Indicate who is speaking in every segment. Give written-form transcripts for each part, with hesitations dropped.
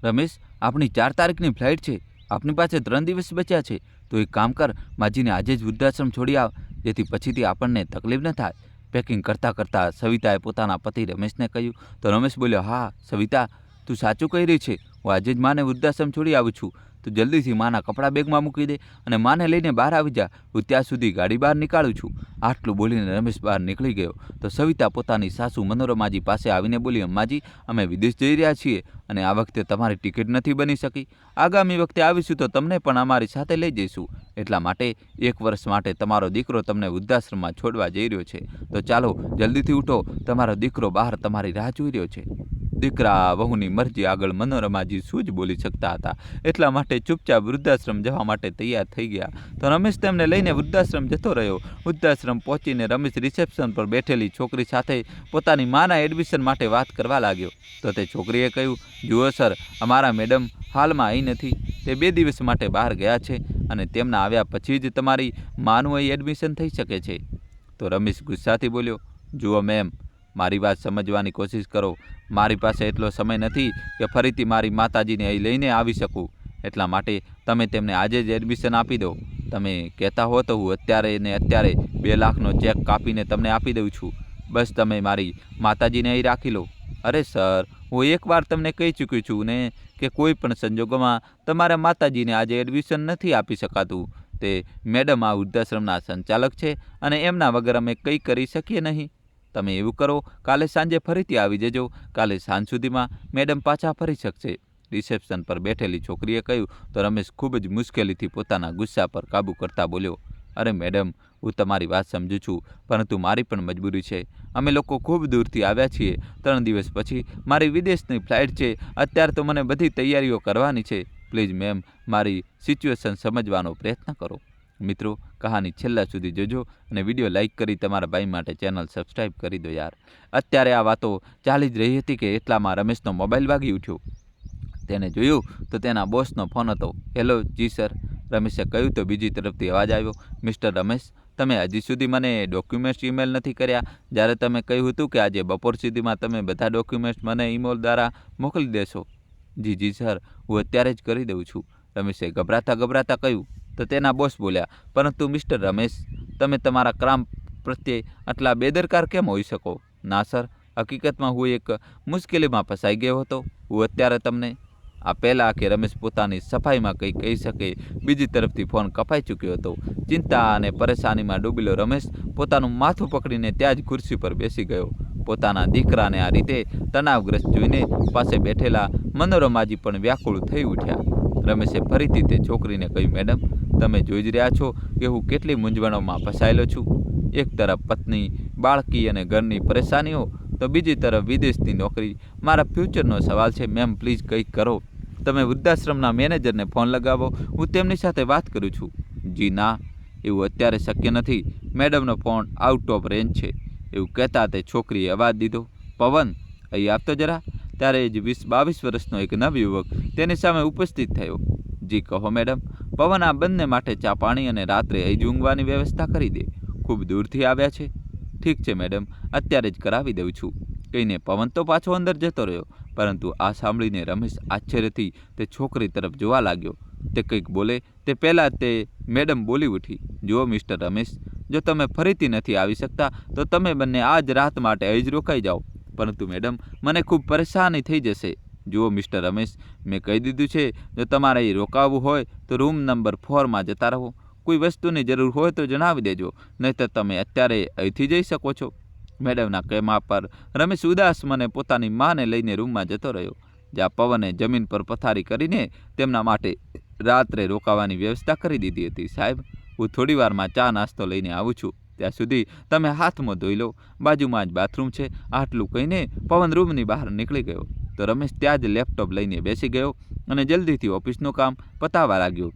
Speaker 1: રમેશ, આપણી 4 તારીખની ફ્લાઇટ છે. આપણી પાસે 3 દિવસ બચ્યા છે. તો એક કામ કર, માજીને આજે જ વૃદ્ધાશ્રમ છોડી આવ, જેથી પછીથી આપણને તકલીફ ન થાય. પેકિંગ કરતાં કરતાં સવિતાએ પોતાના પતિ રમેશને કહ્યું. તો રમેશ બોલ્યો, હા સવિતા, તું સાચું કહી રહી છે. હું આજે જ માને વૃદ્ધાશ્રમ છોડી આવું છું. તું જલ્દીથી માના કપડાં બેગમાં મૂકી દે અને માને લઈને બહાર આવી જા. હું ત્યાં સુધી ગાડી બહાર નીકાળું છું. આટલું બોલીને રમેશ બહાર નીકળી ગયો. તો સવિતા પોતાની સાસુ મનોરમાજી પાસે આવીને બોલી, અમ્માજી, અમે વિદેશ જઈ રહ્યા છીએ અને આ વખતે તમારી ટિકિટ નથી બની શકી. આગામી વખતે આવીશું તો તમને પણ અમારી સાથે લઈ જઈશું. એટલા માટે 1 વર્ષ માટે તમારો દીકરો તમને વૃદ્ધાશ્રમમાં છોડવા જઈ રહ્યો છે. તો ચાલો જલ્દીથી ઉઠો, તમારો દીકરો બહાર તમારી રાહ જોઈ રહ્યો છે. દીકરા વહુની મરજી આગળ મનોરમાજી શું જ બોલી શકતા હતા. એટલા માટે ચૂપચાપ વૃદ્ધાશ્રમ જવા માટે તૈયાર થઈ ગયા. તો રમેશ તેમને લઈને વૃદ્ધાશ્રમ જતો રહ્યો. વૃદ્ધાશ્રમ પહોંચીને રમેશ રિસેપ્શન પર બેઠેલી છોકરી સાથે પોતાની માના એડમિશન માટે વાત કરવા લાગ્યો. તો તે છોકરીએ કહ્યું, જુઓ સર, અમારા મેડમ હાલમાં અહીં નથી. તે 2 દિવસ માટે બહાર ગયા છે અને તેમના આવ્યા પછી જ તમારી માનું અહીં એડમિશન થઈ શકે છે. તો રમેશ ગુસ્સાથી બોલ્યો, જુઓ મેમ, મારી વાત સમજવાની કોશિશ કરો. મારી પાસે એટલો સમય નથી કે ફરીથી મારી માતાજીને અહીં લઈને આવી શકું. એટલા માટે તમે તેમને આજે જ એડમિશન આપી દો. તમે કહેતા હો તો હું અત્યારે 2 લાખનો ચેક કાપીને તમને આપી દઉં છું. બસ તમે મારી માતાજીને અહીં રાખી લો. અરે સર, હું એકવાર તમને કહી ચૂક્યો છું ને કે કોઈ પણ સંજોગોમાં તમારા માતાજીને આજે એડમિશન નથી આપી શકાતું. તે મેડમ આ વૃદ્ધાશ્રમના સંચાલક છે અને એમના વગર અમે કંઈ કરી શકીએ નહીં. તમે એવું કરો, કાલે સાંજે ફરીથી આવી જજો. કાલે સાંજ સુધીમાં મેડમ પાછા ફરી શકશે. રિસેપ્શન પર બેઠેલી છોકરીએ કહ્યું. તો રમેશ ખૂબ જ મુશ્કેલીથી પોતાના ગુસ્સા પર કાબૂ કરતા બોલ્યો, અરે મેડમ, હું તમારી વાત સમજું છું, પરંતુ મારી પણ મજબૂરી છે. અમે લોકો ખૂબ દૂરથી આવ્યા છીએ. 3 દિવસ પછી મારી વિદેશની ફ્લાઇટ છે. અત્યારે તો મને બધી તૈયારીઓ કરવાની છે. પ્લીઝ મેમ, મારી સિચ્યુએશન સમજવાનો પ્રયત્ન કરો. મિત્રો, કહાની છેલ્લા સુધી જોજો અને વિડીયો લાઇક કરી તમારા ભાઈ માટે ચેનલ સબસ્ક્રાઈબ કરી દો યાર. અત્યારે આ વાતો ચાલી જ રહી હતી કે એટલામાં રમેશનો મોબાઈલ વાગી ઉઠ્યો. તેને જોયું તો તેના બોસનો ફોન હતો. હેલો જી સર, રમેશે કહ્યું. તો બીજી તરફથી અવાજ આવ્યો, મિસ્ટર રમેશ, તમે હજી સુધી મને ડોક્યુમેન્ટ્સ ઈમેલ નથી કર્યા. જ્યારે તમે કહ્યું હતું કે આજે બપોર સુધીમાં તમે બધા ડોક્યુમેન્ટ્સ મને ઈમેલ દ્વારા મોકલી દેશો. જી સર, હું અત્યારે જ કરી દઉં છું, રમેશે ગભરાતા કહ્યું. તો તેના બોસ બોલ્યા, પરંતુ મિસ્ટર રમેશ, તમે તમારા કામ પ્રત્યે આટલા બેદરકાર કેમ હોઈ શકો? ના સર, હકીકતમાં હું એક મુશ્કેલીમાં ફસાઈ ગયો હતો. હું અત્યારે તમને આ પહેલાં કે રમેશ પોતાની સફાઈમાં કંઈ કહી શકે, બીજી તરફથી ફોન કપાઈ ચૂક્યો હતો. ચિંતા અને પરેશાનીમાં ડૂબેલો રમેશ પોતાનું માથું પકડીને ત્યાં જ ખુરશી પર બેસી ગયો. પોતાના દીકરાને આ રીતે તણાવગ્રસ્ત જોઈને પાસે બેઠેલા મનોરમાજી પણ વ્યાકુળ થઈ ઉઠ્યા. રમેશે ફરીથી તે છોકરીને કહ્યું, મેડમ, તમે જોઈ જ રહ્યા છો કે હું કેટલી મૂંઝવણોમાં ફસાયેલો છું. એક તરફ પત્ની, બાળકી અને ઘરની પરેશાનીઓ, તો બીજી તરફ વિદેશની નોકરી. મારા ફ્યુચરનો સવાલ છે. મેમ, પ્લીઝ કંઈક કરો. તમે વૃદ્ધાશ્રમના મેનેજરને ફોન લગાવો, હું તેમની સાથે વાત કરું છું. જી ના, એવું અત્યારે શક્ય નથી. મેડમનો ફોન આઉટ ઓફ રેન્જ છે. એવું કહેતા તે છોકરીએ અવાજ દીધો, પવન, અહીં આપતો જરા. ત્યારે જ 20-22 વર્ષનો એક નવયુવક તેની સામે ઉપસ્થિત થયો. જી કહો મેડમ. પવન આ બંને માટે ચા પાણી અને રાત્રે અહીં જ ઊંઘવાની વ્યવસ્થા કરી દે. ખૂબ દૂરથી આવ્યા છે. ઠીક છે મેડમ, અત્યારે જ કરાવી દઉં છું, કહીને પવન તો પાછો અંદર જતો રહ્યો. પરંતુ આ સાંભળીને રમેશ આશ્ચર્યથી તે છોકરી તરફ જોવા લાગ્યો. તે કંઈક બોલે તે પહેલાં તે મેડમ બોલી ઉઠી, જુઓ મિસ્ટર રમેશ, જો તમે ફરીથી નથી આવી શકતા તો તમે બંને આજ રાત માટે અહીં જ રોકાઈ જાઓ. પરંતુ મેડમ, મને ખૂબ પરેશાની થઈ જશે. જુઓ મિસ્ટર રમેશ, મેં કહી દીધું છે, જો તમારે અહીં રોકાવવું હોય તો રૂમ નંબર 4માં જતા રહો. કોઈ વસ્તુની જરૂર હોય તો જણાવી દેજો, નહીં તો તમે અત્યારે અહીંથી જઈ શકો છો. મેડમના કહેવા પર રમેશ ઉદાસ મને પોતાની માને લઈને રૂમમાં જતો રહ્યો, જ્યાં પવને જમીન પર પથારી કરીને તેમના માટે રાત્રે રોકાવાની વ્યવસ્થા કરી દીધી હતી. સાહેબ, હું થોડી વારમાં ચા નાસ્તો લઈને આવું છું, ત્યાં સુધી તમે હાથમાં ધોઈ લો, બાજુમાં જ બાથરૂમ છે. આટલું કહીને પવન રૂમની બહાર નીકળી ગયો. તો રમેશ ત્યાં જ લેપટોપ લઈને બેસી ગયો અને જલ્દીથી ઓફિસનું કામ પતાવવા લાગ્યો.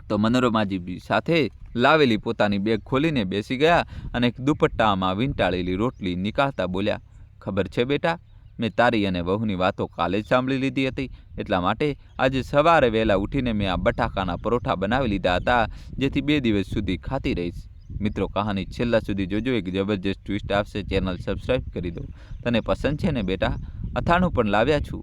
Speaker 1: તો મનોરમાજી સાથે લાવેલી પોતાની બેગ ખોલીને બેસી ગયા અને એક દુપટ્ટામાં વીંટાળેલી રોટલી નીકાળતા બોલ્યા, ખબર છે બેટા, મેં તારી અને વહુની વાતો કાલે જ સાંભળી લીધી હતી. એટલા માટે આજે સવારે વહેલા ઉઠીને મેં આ બટાકાના પરોઠા બનાવી લીધા હતા, જેથી 2 દિવસ સુધી ખાતી રહીશ. મિત્રો, કહાની છેલ્લા સુધી જોજો, એક જબરજસ્ત ટ્વિસ્ટ આવશે. ચેનલ સબસ્ક્રાઈબ કરી દો. તને પસંદ છે ને બેટા? અથાણું પણ લાવ્યા છું.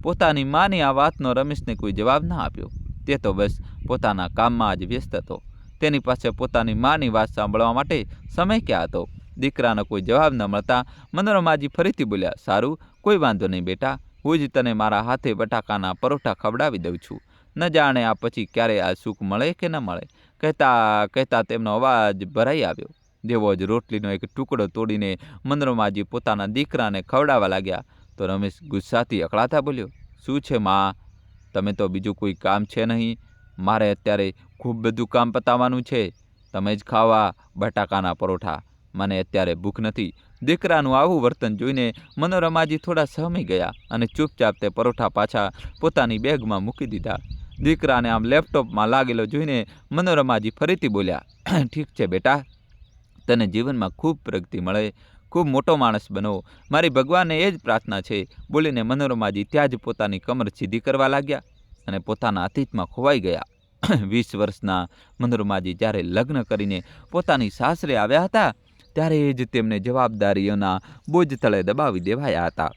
Speaker 1: પોતાની માની આ વાતનો રમેશને કોઈ જવાબ ના આપ્યો. તે તો બસ પોતાના કામમાં જ વ્યસ્ત હતો. તેની પાસે પોતાની માની વાત સાંભળવા માટે સમય ક્યાં હતો? દીકરાનો કોઈ જવાબ ન મળતા મનોરમાજી ફરીથી બોલ્યા, સારું, કોઈ વાંધો નહીં બેટા, હું જ તને મારા હાથે બટાકાના પરોઠા ખવડાવી દઉં છું. ન જાણે આ પછી ક્યારે આ સુખ મળે કે ન મળે. કહેતા કહેતા તેમનો અવાજ ભરાઈ આવ્યો. જેવો જ રોટલીનો એક ટુકડો તોડીને મનોરમાજી પોતાના દીકરાને ખવડાવવા લાગ્યા તો રમેશ ગુસ્સાથી અકળાતા બોલ્યો, શું છે માં? તમે તો બીજું કોઈ કામ છે નહીં. મારે અત્યારે ખૂબ બધું કામ પતાવવાનું છે. તમે જ ખાવા બટાકાના પરોઠા, મને અત્યારે ભૂખ નથી. દીકરાનું આવું વર્તન જોઈને મનોરમાજી થોડા સહમી ગયા અને ચૂપચાપ તે પરોઠા પાછા પોતાની બેગમાં મૂકી દીધા. દીકરાને આમ લેપટોપમાં લાગેલો જોઈને મનોરમાજી ફરીથી બોલ્યા, ઠીક છે બેટા, તને જીવનમાં ખૂબ પ્રગતિ મળે, ખૂબ મોટો માણસ બનો, મારી ભગવાનને એ જ પ્રાર્થના છે. બોલીને મનોરમાજી ત્યાં જ પોતાની કમર સીધી કરવા લાગ્યા અને પોતાના અતીતમાં ખોવાઈ ગયા. 20 વર્ષના મનોરમાજી જ્યારે લગ્ન કરીને પોતાની સાસરે આવ્યા હતા ત્યારે જ તેમને જવાબદારીઓના બોજ તળે દબાવી દેવાયા હતા.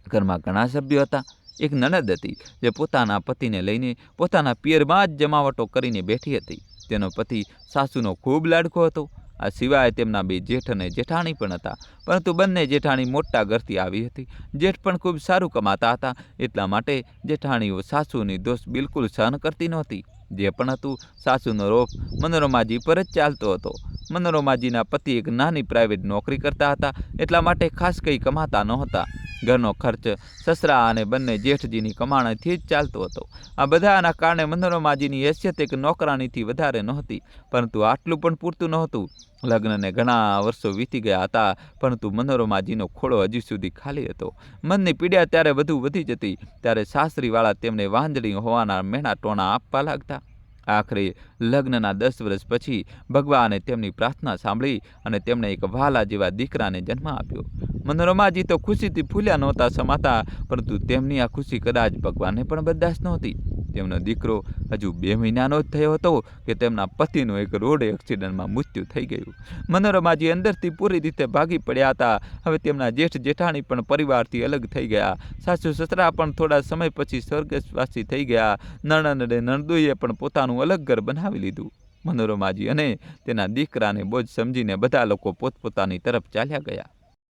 Speaker 1: ઘરમાં ઘણા સભ્યો હતા. એક નણદ હતી જે પોતાના પતિને લઈને પોતાના પિયરમાં જ જમાવટો કરીને બેઠી હતી. તેનો પતિ સાસુનો ખૂબ લાડકો હતો. આ સિવાય તેમના બે જેઠ અને જેઠાણી પણ હતા, પરંતુ બંને જેઠાણી મોટા ઘરથી આવી હતી. જેઠ પણ ખૂબ સારું કમાતા હતા, એટલા માટે જેઠાણીઓ સાસુની દોષ બિલકુલ સહન કરતી નહોતી. જે પણ હતું, સાસુનો રોપ મનોરમાજી પર જ ચાલતો હતો. મનોરમાજીના પતિ એક નાની પ્રાઇવેટ નોકરી કરતા હતા, એટલા માટે ખાસ કંઈ કમાતા નહોતા. ઘરનો ખર્ચ સસરા અને બંને જેઠજીની કમાણીથી જ ચાલતો હતો. આ બધાના કારણે મનોરમાજીની હેસિયત એક નોકરાણીથી વધારે નહોતી, પરંતુ આટલું પણ પૂરતું નહોતું. લગ્નને ઘણા વર્ષો વીતી ગયા હતા, પરંતુ મનોરમાજીનો ખોળો હજી સુધી ખાલી હતો. મનની પીડા ત્યારે વધુ વધી જતી ત્યારે સાસરીવાળા તેમને વાંદળી હોવાના મેણા ટોણા આપવા લાગતા. આખરે લગ્નના 10 વર્ષ પછી ભગવાને તેમની પ્રાર્થના સાંભળી અને તેમણે એક વહાલા જેવા દીકરાને જન્મ આપ્યો. મનોરમાજી તો ખુશીથી ફૂલ્યા નહોતા સમાતા, પરંતુ તેમની આ ખુશી કદાચ ભગવાનને પણ બરદાસ્ત નહોતી. તેમનો દીકરો હજુ 2 મહિનાનો જ થયો હતો કે તેમના પતિનું એક રોડ એક્સિડન્ટમાં મૃત્યુ થઈ ગયું. મનોરમાજી અંદરથી પૂરી રીતે ભાગી પડ્યા હતા. હવે તેમના જેઠ જેઠાણી પણ પરિવારથી અલગ થઈ ગયા. સાસુ સસરા પણ થોડા સમય પછી સ્વર્ગવાસી થઈ ગયા. નણંદ અને નણદોઈએ પણ પોતાનું અલગ ઘર બનાવી લીધું. મનોરમાજી અને તેના દીકરાને બોજ સમજીને બધા લોકો પોતપોતાની તરફ ચાલ્યા ગયા.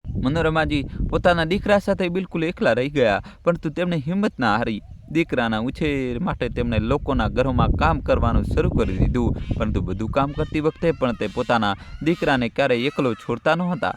Speaker 1: મનોરમાજી પોતાના દીકરા સાથે બિલકુલ એકલા રહી ગયા, પરંતુ તેમણે હિંમત ના હારી. દીકરાના ઉછેર માટે તેમણે લોકોના ઘરોમાં કામ કરવાનું શરૂ કરી દીધું, પરંતુ બધું કામ કરતી વખતે પણ તે પોતાના દીકરાને ક્યારેય એકલો છોડતા નહોતા.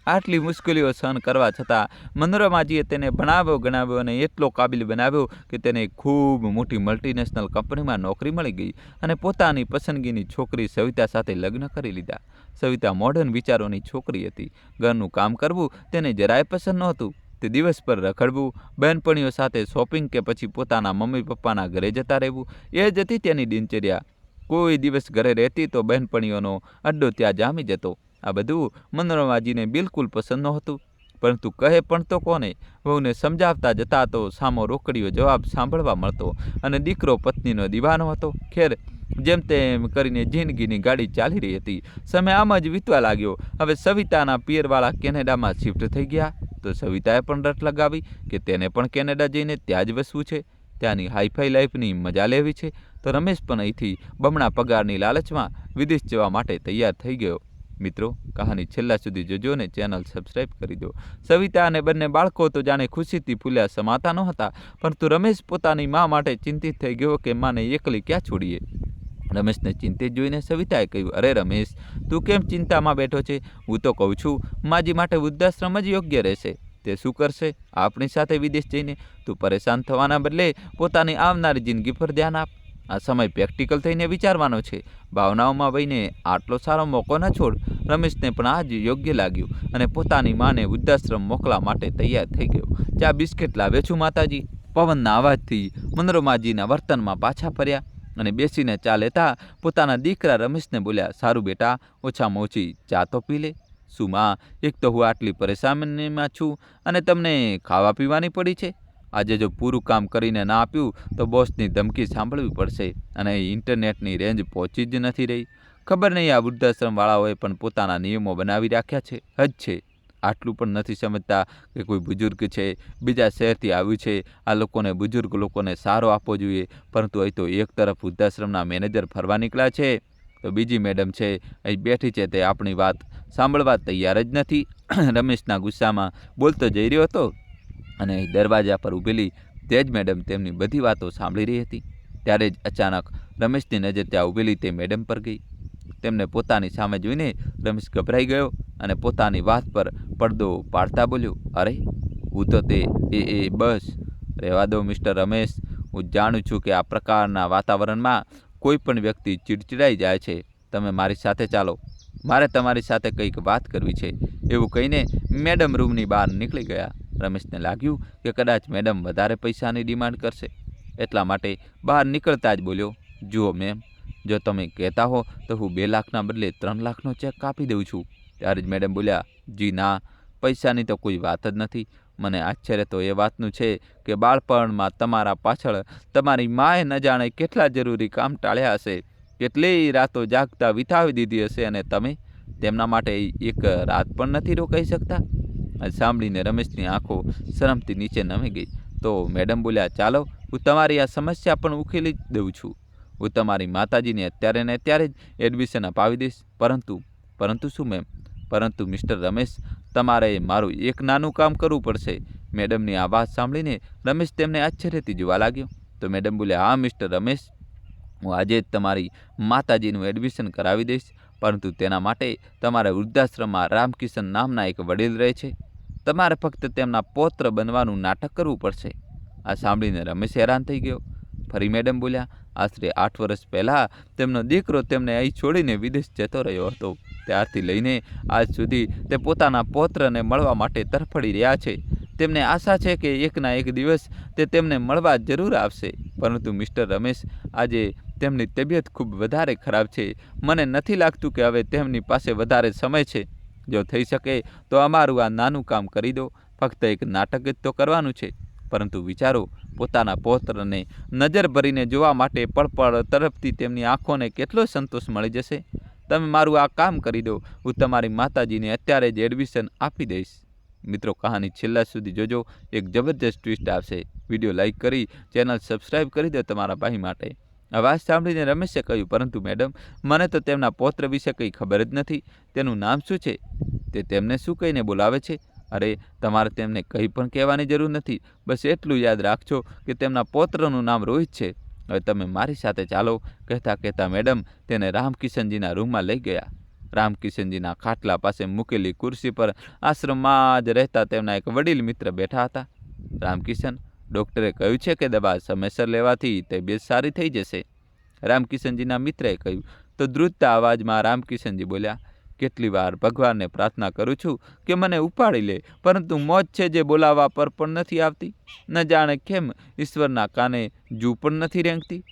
Speaker 1: આટલી મુશ્કેલીઓ સહન કરવા છતાં મનોરમાજીએ તેને ભણાવ્યો ગણાવ્યો અને એટલો કાબિલ બનાવ્યો કે તેને ખૂબ મોટી મલ્ટીનેશનલ કંપનીમાં નોકરી મળી ગઈ અને પોતાની પસંદગીની છોકરી સવિતા સાથે લગ્ન કરી લીધા. સવિતા મોડર્ન વિચારોની છોકરી હતી. ઘરનું કામ કરવું તેને જરાય પસંદ નહોતું. તે દિવસ પર રખડવું, બહેનપણીઓ સાથે શોપિંગ કે પછી પોતાના મમ્મી પપ્પાના ઘરે જતા રહેવું, એ જ હતી તેની દિનચર્યા. કોઈ દિવસ ઘરે રહેતી તો બહેનપણીઓનો અડ્ડો ત્યાં જામી જતો. આ બધું મનોરમાજીને બિલકુલ પસંદ નહોતું, પરંતુ કહે પણ તો કોને? વહુને સમજાવતા જતા તો સામો રોકડીયો જવાબ સાંભળવા મળતો અને દીકરો પત્નીનો દીવાનો હતો. ખેર, જેમ તેમ કરીને જિંદગીની ગાડી ચાલી રહી હતી. સમય આમ જ વીતવા લાગ્યો. હવે સવિતાના પિયરવાળા કેનેડામાં શિફ્ટ થઈ ગયા તો સવિતાએ પણ રટ લગાવી કે તેને પણ કેનેડા જઈને ત્યાં જ વસવું છે, ત્યાંની હાઈફાઈ લાઈફની મજા લેવી છે. તો રમેશ પણ અહીંથી બમણા પગારની લાલચમાં વિદેશ જવા માટે તૈયાર થઈ ગયો. મિત્રો, કહાની છેલ્લા સુધી જોજો ને ચેનલ સબસ્ક્રાઈબ કરી દો. સવિતા અને બંને બાળકો તો જાણે ખુશીથી ફૂલ્યા સમાતા નહોતા, પરંતુ રમેશ પોતાની મા માટે ચિંતિત થઈ ગયો કે માને એકલી ક્યાં છોડીએ. રમેશને ચિંતિત જોઈને સવિતાએ કહ્યું, અરે રમેશ, તું કેમ ચિંતામાં બેઠો છે? હું તો કહું છું માજી માટે વૃદ્ધાશ્રમ જ યોગ્ય રહેશે. તે શું કરશે આપણી સાથે વિદેશ જઈને? તું પરેશાન થવાના બદલે પોતાની આવનારી જિંદગી પર ધ્યાન આપ. આ સમય પ્રેક્ટિકલ થઈને વિચારવાનો છે. ભાવનાઓમાં વહીને આટલો સારો મોકો ન છોડ. રમેશને પણ આ જ યોગ્ય લાગ્યું અને પોતાની માને વૃદ્ધાશ્રમ મોકલવા માટે તૈયાર થઈ ગયો. ચા બિસ્કિટ લાવ્યો છું માતાજી. પવનના અવાજથી મનોરમાજીના વર્તનમાં પાછા ફર્યા અને બેસીને ચા લેતા પોતાના દીકરા રમેશને બોલ્યા, સારું બેટા, ઓછામાં ઓછી ચા તો પી લે. શું માં, એક તો હું આટલી પરેશાનીમાં છું અને તમને ખાવા પીવાની પડી છે. આજે જો પૂરું કામ કરીને ના આપ્યું તો બોસની ધમકી સાંભળવી પડશે અને ઇન્ટરનેટની રેન્જ પહોંચી જ નથી રહી. ખબર નહીં આ વૃદ્ધાશ્રમવાળાઓએ પણ પોતાના નિયમો બનાવી રાખ્યા છે. હદ છે. આટલું પણ નથી સમજતા કે કોઈ બુજુર્ગ છે, બીજા શહેરથી આવ્યું છે, આ લોકોને બુજુર્ગ લોકોને સારો આપવો જોઈએ, પરંતુ અહીં તો એક તરફ વૃદ્ધાશ્રમના મેનેજર ફરવા નીકળ્યા છે, તો બીજી મેડમ છે અહીં બેઠી છે તે આપણી વાત સાંભળવા તૈયાર જ નથી. રમેશના ગુસ્સામાં બોલતો જઈ રહ્યો હતો અને દરવાજા પર ઊભેલી તે જ મેડમ તેમની બધી વાતો સાંભળી રહી હતી. ત્યારે જ અચાનક રમેશની નજર ત્યાં ઊભેલી તે મેડમ પર ગઈ. તેમને પોતાની સામે જોઈને રમેશ ગભરાઈ ગયો અને પોતાની વાત પર પડદો પાડતા બોલ્યો, અરે હું તો બસ રહેવા દો મિસ્ટર રમેશ, હું જાણું છું કે આ પ્રકારના વાતાવરણમાં કોઈ પણ વ્યક્તિ ચીડચીડાઈ જાય છે. તમે મારી સાથે ચાલો, મારે તમારી સાથે કંઈક વાત કરવી છે. એવું કહીને મેડમ રૂમની બહાર નીકળી ગયા. રમેશને લાગ્યું કે કદાચ મેડમ વધારે પૈસાની ડિમાન્ડ કરશે, એટલા માટે બહાર નીકળતા જ બોલ્યો, જુઓ મેમ, જો તમે કહેતા હો તો હું 2 લાખના બદલે 3 લાખનો ચેક કાપી દઉં છું. ત્યારે જ મેડમ બોલ્યા, જી ના, પૈસાની તો કોઈ વાત જ નથી. મને આશ્ચર્ય તો એ વાતનું છે કે બાળપણમાં તમારા પાછળ તમારી માએ ન જાણે કેટલા જરૂરી કામ ટાળ્યા હશે, કેટલીય રાતો જાગતા વિતાવી દીધી હશે, અને તમે તેમના માટે એક રાત પણ નથી રોકાઈ શકતા. આ સાંભળીને રમેશની આંખો શરમથી નીચે નમી ગઈ. તો મેડમ બોલ્યા, ચાલો હું તમારી આ સમસ્યા પણ ઉકેલી જ દઉં છું. હું તમારી માતાજીને અત્યારે ને અત્યારે જ એડમિશન અપાવી દઈશ. પરંતુ શું મેમ? પરંતુ મિસ્ટર રમેશ, તમારે મારું એક નાનું કામ કરવું પડશે. મેડમની આ વાત સાંભળીને રમેશ તેમને આશ્ચર્યથી જોવા લાગ્યો. તો મેડમ બોલ્યા, હા મિસ્ટર રમેશ, હું આજે જ તમારી માતાજીનું એડમિશન કરાવી દઈશ, પરંતુ તેના માટે તમારે વૃદ્ધાશ્રમમાં રામકિશન નામના એક વડીલ રહે છે, તમારે ફક્ત તેમના પૌત્ર બનવાનું નાટક કરવું પડશે. આ સાંભળીને રમેશ હેરાન થઈ ગયો. ફરી મેડમ બોલ્યા, આશરે 8 વર્ષ પહેલાં તેમનો દીકરો તેમને અહીં છોડીને વિદેશ જતો રહ્યો હતો. ત્યારથી લઈને આજ સુધી તે પોતાના પૌત્રને મળવા માટે તરફડી રહ્યા છે. તેમને આશા છે કે એકના એક દિવસ તે તેમને મળવા જરૂર આવશે. પરંતુ મિસ્ટર રમેશ, આજે તેમની તબિયત ખૂબ વધારે ખરાબ છે. મને નથી લાગતું કે હવે તેમની પાસે વધારે સમય છે. જો થઈ શકે તો અમારું આ નાનું કામ કરી દો. ફક્ત એક નાટક જ તો કરવાનું છે, પરંતુ વિચારો, પોતાના પૌત્રને નજર ભરીને જોવા માટે પળ તરફથી તેમની આંખોને કેટલો સંતોષ મળી જશે. તમે મારું આ કામ કરી દો, હું તમારી માતાજીને અત્યારે જ એડમિશન આપી દઈશ. મિત્રો, કહાની છેલ્લા સુધી જોજો, એક જબરજસ્ત ટ્વિસ્ટ આવશે. વિડીયો લાઇક કરી ચેનલ સબસ્ક્રાઈબ કરી દો તમારા ભાઈ માટે. આ વાત સાંભળીને રમેશે કહ્યું, પરંતુ મેડમ, મને તો તેમના પૌત્ર વિશે કંઈ ખબર જ નથી. તેનું નામ શું છે? તે તેમને શું કહીને બોલાવે છે? અરે, તમારે તેમને કંઈ પણ કહેવાની જરૂર નથી. બસ એટલું યાદ રાખજો કે તેમના પૌત્રનું નામ રોહિત છે. હવે તમે મારી સાથે ચાલો. કહેતા મેડમ તેને રામકિશનજીના રૂમમાં લઈ ગયા. રામકિશનજીના ખાટલા પાસે મૂકેલી ખુરશી પર આશ્રમમાં જ રહેતા તેમના એક વડીલ મિત્ર બેઠા હતા. રામકિશન, ડૉક્ટરે કહ્યું છે કે દવા સમયસર લેવાથી તબિયત સારી થઈ જશે. રામકિશનજીના મિત્રએ કહ્યું. તો ધ્રુજતા અવાજમાં રામકિશનજી બોલ્યા, કેટલી વાર ભગવાનને પ્રાર્થના કરું છું કે મને ઉપાડી લે, પરંતુ મોત છે જે બોલાવવા પર પણ નથી આવતી. ન જાણે કેમ ઈશ્વરના કાને જૂ પણ નથી રેંગતી.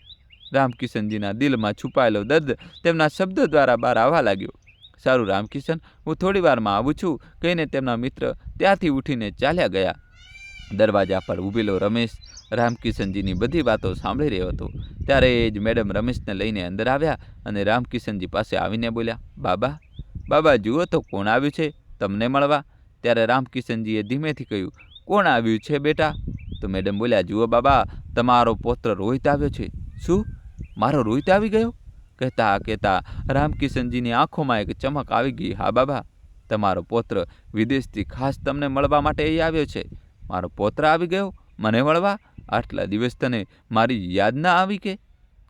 Speaker 1: રામકિશનજીના દિલમાં છુપાયેલો દર્દ તેમના શબ્દો દ્વારા બહાર આવવા લાગ્યો. સારું રામકિશન, હું થોડી વારમાં આવું છું, કહીને તેમના મિત્ર ત્યાંથી ઉઠીને ચાલ્યા ગયા. દરવાજા પર ઊભેલો રમેશ રામકિશનજીની બધી વાતો સાંભળી રહ્યો હતો. ત્યારે જ મેડમ રમેશને લઈને અંદર આવ્યા અને રામકિશનજી પાસે આવીને બોલ્યા, બાબા જુઓ તો કોણ આવ્યું છે તમને મળવા. ત્યારે રામકિશનજીએ ધીમેથી કહ્યું, કોણ આવ્યું છે બેટા? તો મેડમ બોલ્યા, જુઓ બાબા, તમારો પૌત્ર રોહિત આવ્યો છે. શું? મારો રોહિત આવી ગયો? કહેતા રામકિશનજીની આંખોમાં એક ચમક આવી ગઈ. હા બાબા, તમારો પૌત્ર વિદેશથી ખાસ તમને મળવા માટે અહીં આવ્યો છે. મારો પૌત્ર આવી ગયો મને મળવા? આટલા દિવસ તને મારી યાદ ના આવી કે?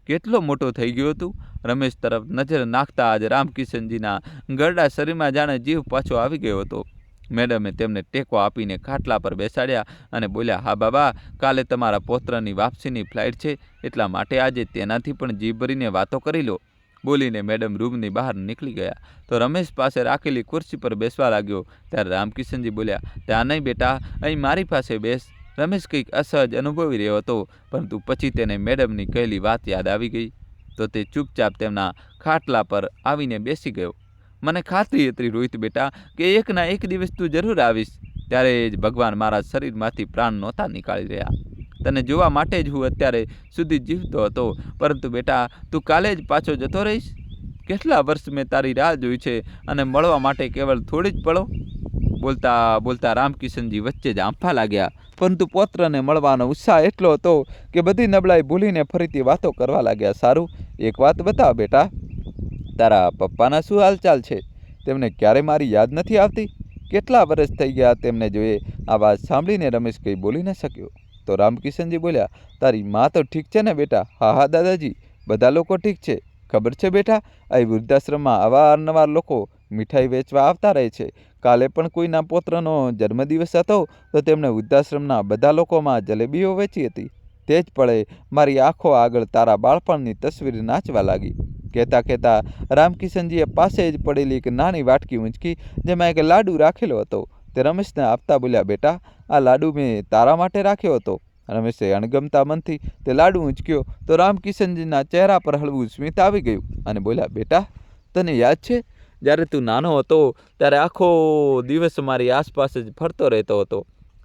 Speaker 1: કેટલો મોટો થઈ ગયો તું? રમેશ તરફ નજર નાખતા જ રામકિશનજીના ગરડા શરીરમાં જાણે જીવ પાછો આવી ગયો હતો. મેડમે તેમને ટેકો આપીને ખાટલા પર બેસાડ્યા અને બોલ્યા, હા બાબા, કાલે તમારા પૌત્રની વાપસીની ફ્લાઇટ છે, એટલા માટે આજે તેનાથી પણ જીભ ભરીને વાતો કરી લો. બોલીને મેડમ રૂમની બહાર નીકળી ગયા. તો રમેશ પાસે રાખેલી ખુરશી પર બેસવા લાગ્યો. ત્યારે રામકિશનજી બોલ્યા, ત્યાં નહીં બેટા, અહીં મારી પાસે બેસ. રમેશ કંઈક અસહજ અનુભવી રહ્યો હતો, પરંતુ પછી તેને મેડમની કહેલી વાત યાદ આવી ગઈ. તો તે ચૂપચાપ તેમના ખાટલા પર આવીને બેસી ગયો. મને ખાતરી હતી રોહિત બેટા કે એકના એક દિવસ તું જરૂર આવીશ. ત્યારે જ ભગવાન મારા શરીરમાંથી પ્રાણ નહોતા નીકાળી રહ્યા. તને જોવા માટે જ હું અત્યારે સુધી જીવતો હતો, પરંતુ બેટા તું કાલે જ પાછો જતો રહીશ. કેટલા વર્ષ મેં તારી રાહ જોઈ છે, અને મળવા માટે કેવળ થોડી જ પળો. બોલતા બોલતા રામકિશનજી વચ્ચે જ આંફા લાગ્યા, પરંતુ પૌત્રને મળવાનો ઉત્સાહ એટલો હતો કે બધી નબળાઈ ભૂલીને ફરીથી વાતો કરવા લાગ્યા. સારું, એક વાત બતાવ બેટા, તારા પપ્પાના શું હાલચાલ છે? તેમને ક્યારે મારી યાદ નથી આવતી? કેટલા વર્ષ થઈ ગયા તેમને જોઈએ? આ વાત સાંભળીને રમેશ કંઈ બોલી ન શક્યો. તો રામકિશનજી બોલ્યા, તારી મા તો ઠીક છે ને બેટા? હા હા દાદાજી, બધા લોકો ઠીક છે. ખબર છે બેટા, અહીં વૃદ્ધાશ્રમમાં અવારનવાર લોકો મીઠાઈ વેચવા આવતા રહે છે. કાલે પણ કોઈના પૌત્રનો જન્મદિવસ હતો તો તેમણે વૃદ્ધાશ્રમના બધા લોકોમાં જલેબીઓ વેચી હતી. તે જ પળે મારી આંખો આગળ તારા બાળપણની તસવીર નાચવા લાગી. કહેતા કહેતા રામકિશનજીએ પાસે જ પડેલી એક નાની વાટકી ઊંચકી, જેમાં એક લાડુ રાખેલો હતો. તે રમેશને આપતા બોલ્યા, બેટા, આ લાડુ મેં તારા માટે રાખ્યો હતો. રમેશે અણગમતા મનથી તે લાડુ ઊંચક્યો તો રામકિશનજીના ચહેરા પર હળવું સ્મિત આવી ગયું અને બોલ્યા, બેટા, તને યાદ છે જ્યારે તું નાનો હતો ત્યારે આખો દિવસ મારી આસપાસ જ ફરતો રહેતો હતો.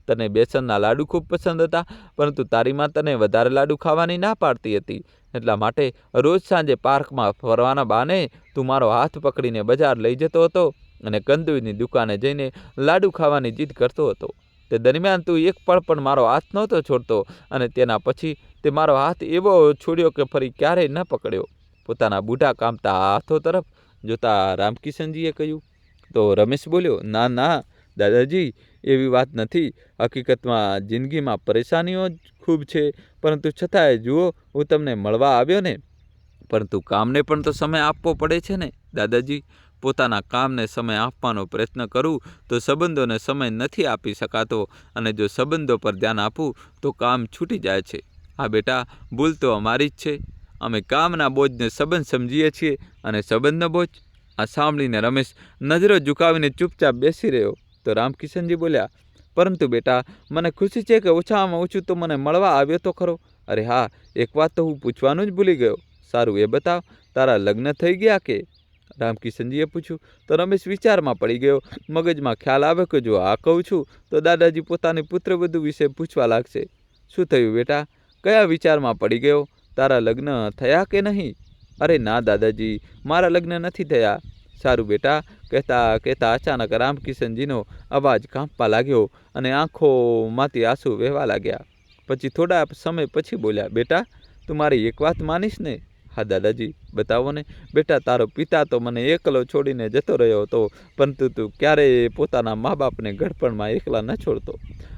Speaker 1: તને બેસનના લાડુ ખૂબ પસંદ હતા, પરંતુ તારી માં તને વધારે લાડુ ખાવાની ના પાડતી હતી. એટલા માટે રોજ સાંજે પાર્કમાં ફરવાના બહાને તું મારો હાથ પકડીને બજાર લઈ જતો હતો અને કંદુઈની દુકાને જઈને લાડુ ખાવાની જીદ કરતો હતો. તે દરમિયાન તું એક પળ પણ મારો હાથ નહોતો છોડતો અને તેના પછી તે મારો હાથ એવો છોડ્યો કે ફરી ક્યારેય ન પકડ્યો. પોતાના બૂઢા કામતા હાથો તરફ જોતા રામકિશનજીએ કહ્યું. તો રમેશ બોલ્યો, ના ના દાદાજી, એવી વાત નથી. હકીકતમાં જિંદગીમાં પરેશાનીઓ જ ખૂબ છે, પરંતુ છતાંય જુઓ, હું તમને મળવા આવ્યો ને. પરંતુ કામને પણ તો સમય આપવો પડે છે ને દાદાજી. પોતાના કામને સમય આપવાનો પ્રયત્ન કરું તો સંબંધોને સમય નથી આપી શકાતો, અને જો સંબંધો પર ધ્યાન આપું તો કામ છૂટી જાય છે. હા બેટા, ભૂલ તો અમારી જ છે. અમે કામના બોજને સંબંધ સમજીએ છીએ અને સંબંધનો બોજ. આ સાંભળીને રમેશ નજરો ઝુકાવીને ચૂપચાપ બેસી રહ્યો. તો રામકિશનજી બોલ્યા, પરંતુ બેટા, મને ખુશી છે કે ઓછામાં ઓછું તો મને મળવા આવ્યો તો ખરો. અરે હા, એક વાત તો હું પૂછવાનું જ ભૂલી ગયો. સારું, એ બતાવ, તારા લગ્ન થઈ ગયા કે? રામકિશનજીએ પૂછ્યું. તો રમેશ વિચારમાં પડી ગયો. મગજમાં ખ્યાલ આવ્યો કે જો આ કહું છું તો દાદાજી પોતાની પુત્રવધુ વિશે પૂછવા લાગશે. શું થયું બેટા? કયા વિચારમાં પડી ગયો? તારા લગ્ન થયા કે નહીં? અરે ના દાદાજી, મારા લગ્ન નથી થયા. સારું બેટા, કહેતા કહેતા અચાનક રામકિશનજીનો અવાજ કાંપવા લાગ્યો અને આંખોમાંથી આંસુ વહેવા લાગ્યા. પછી થોડા સમય પછી બોલ્યા, બેટા, તું મારી એક વાત માનીશ ને? હા દાદાજી, બતાવો ને. બેટા, તારો પિતા તો મને એકલો છોડીને જતો રહ્યો હતો, પરંતુ તું ક્યારેય પોતાના મા બાપને ઘડપણમાં એકલા ન છોડતો.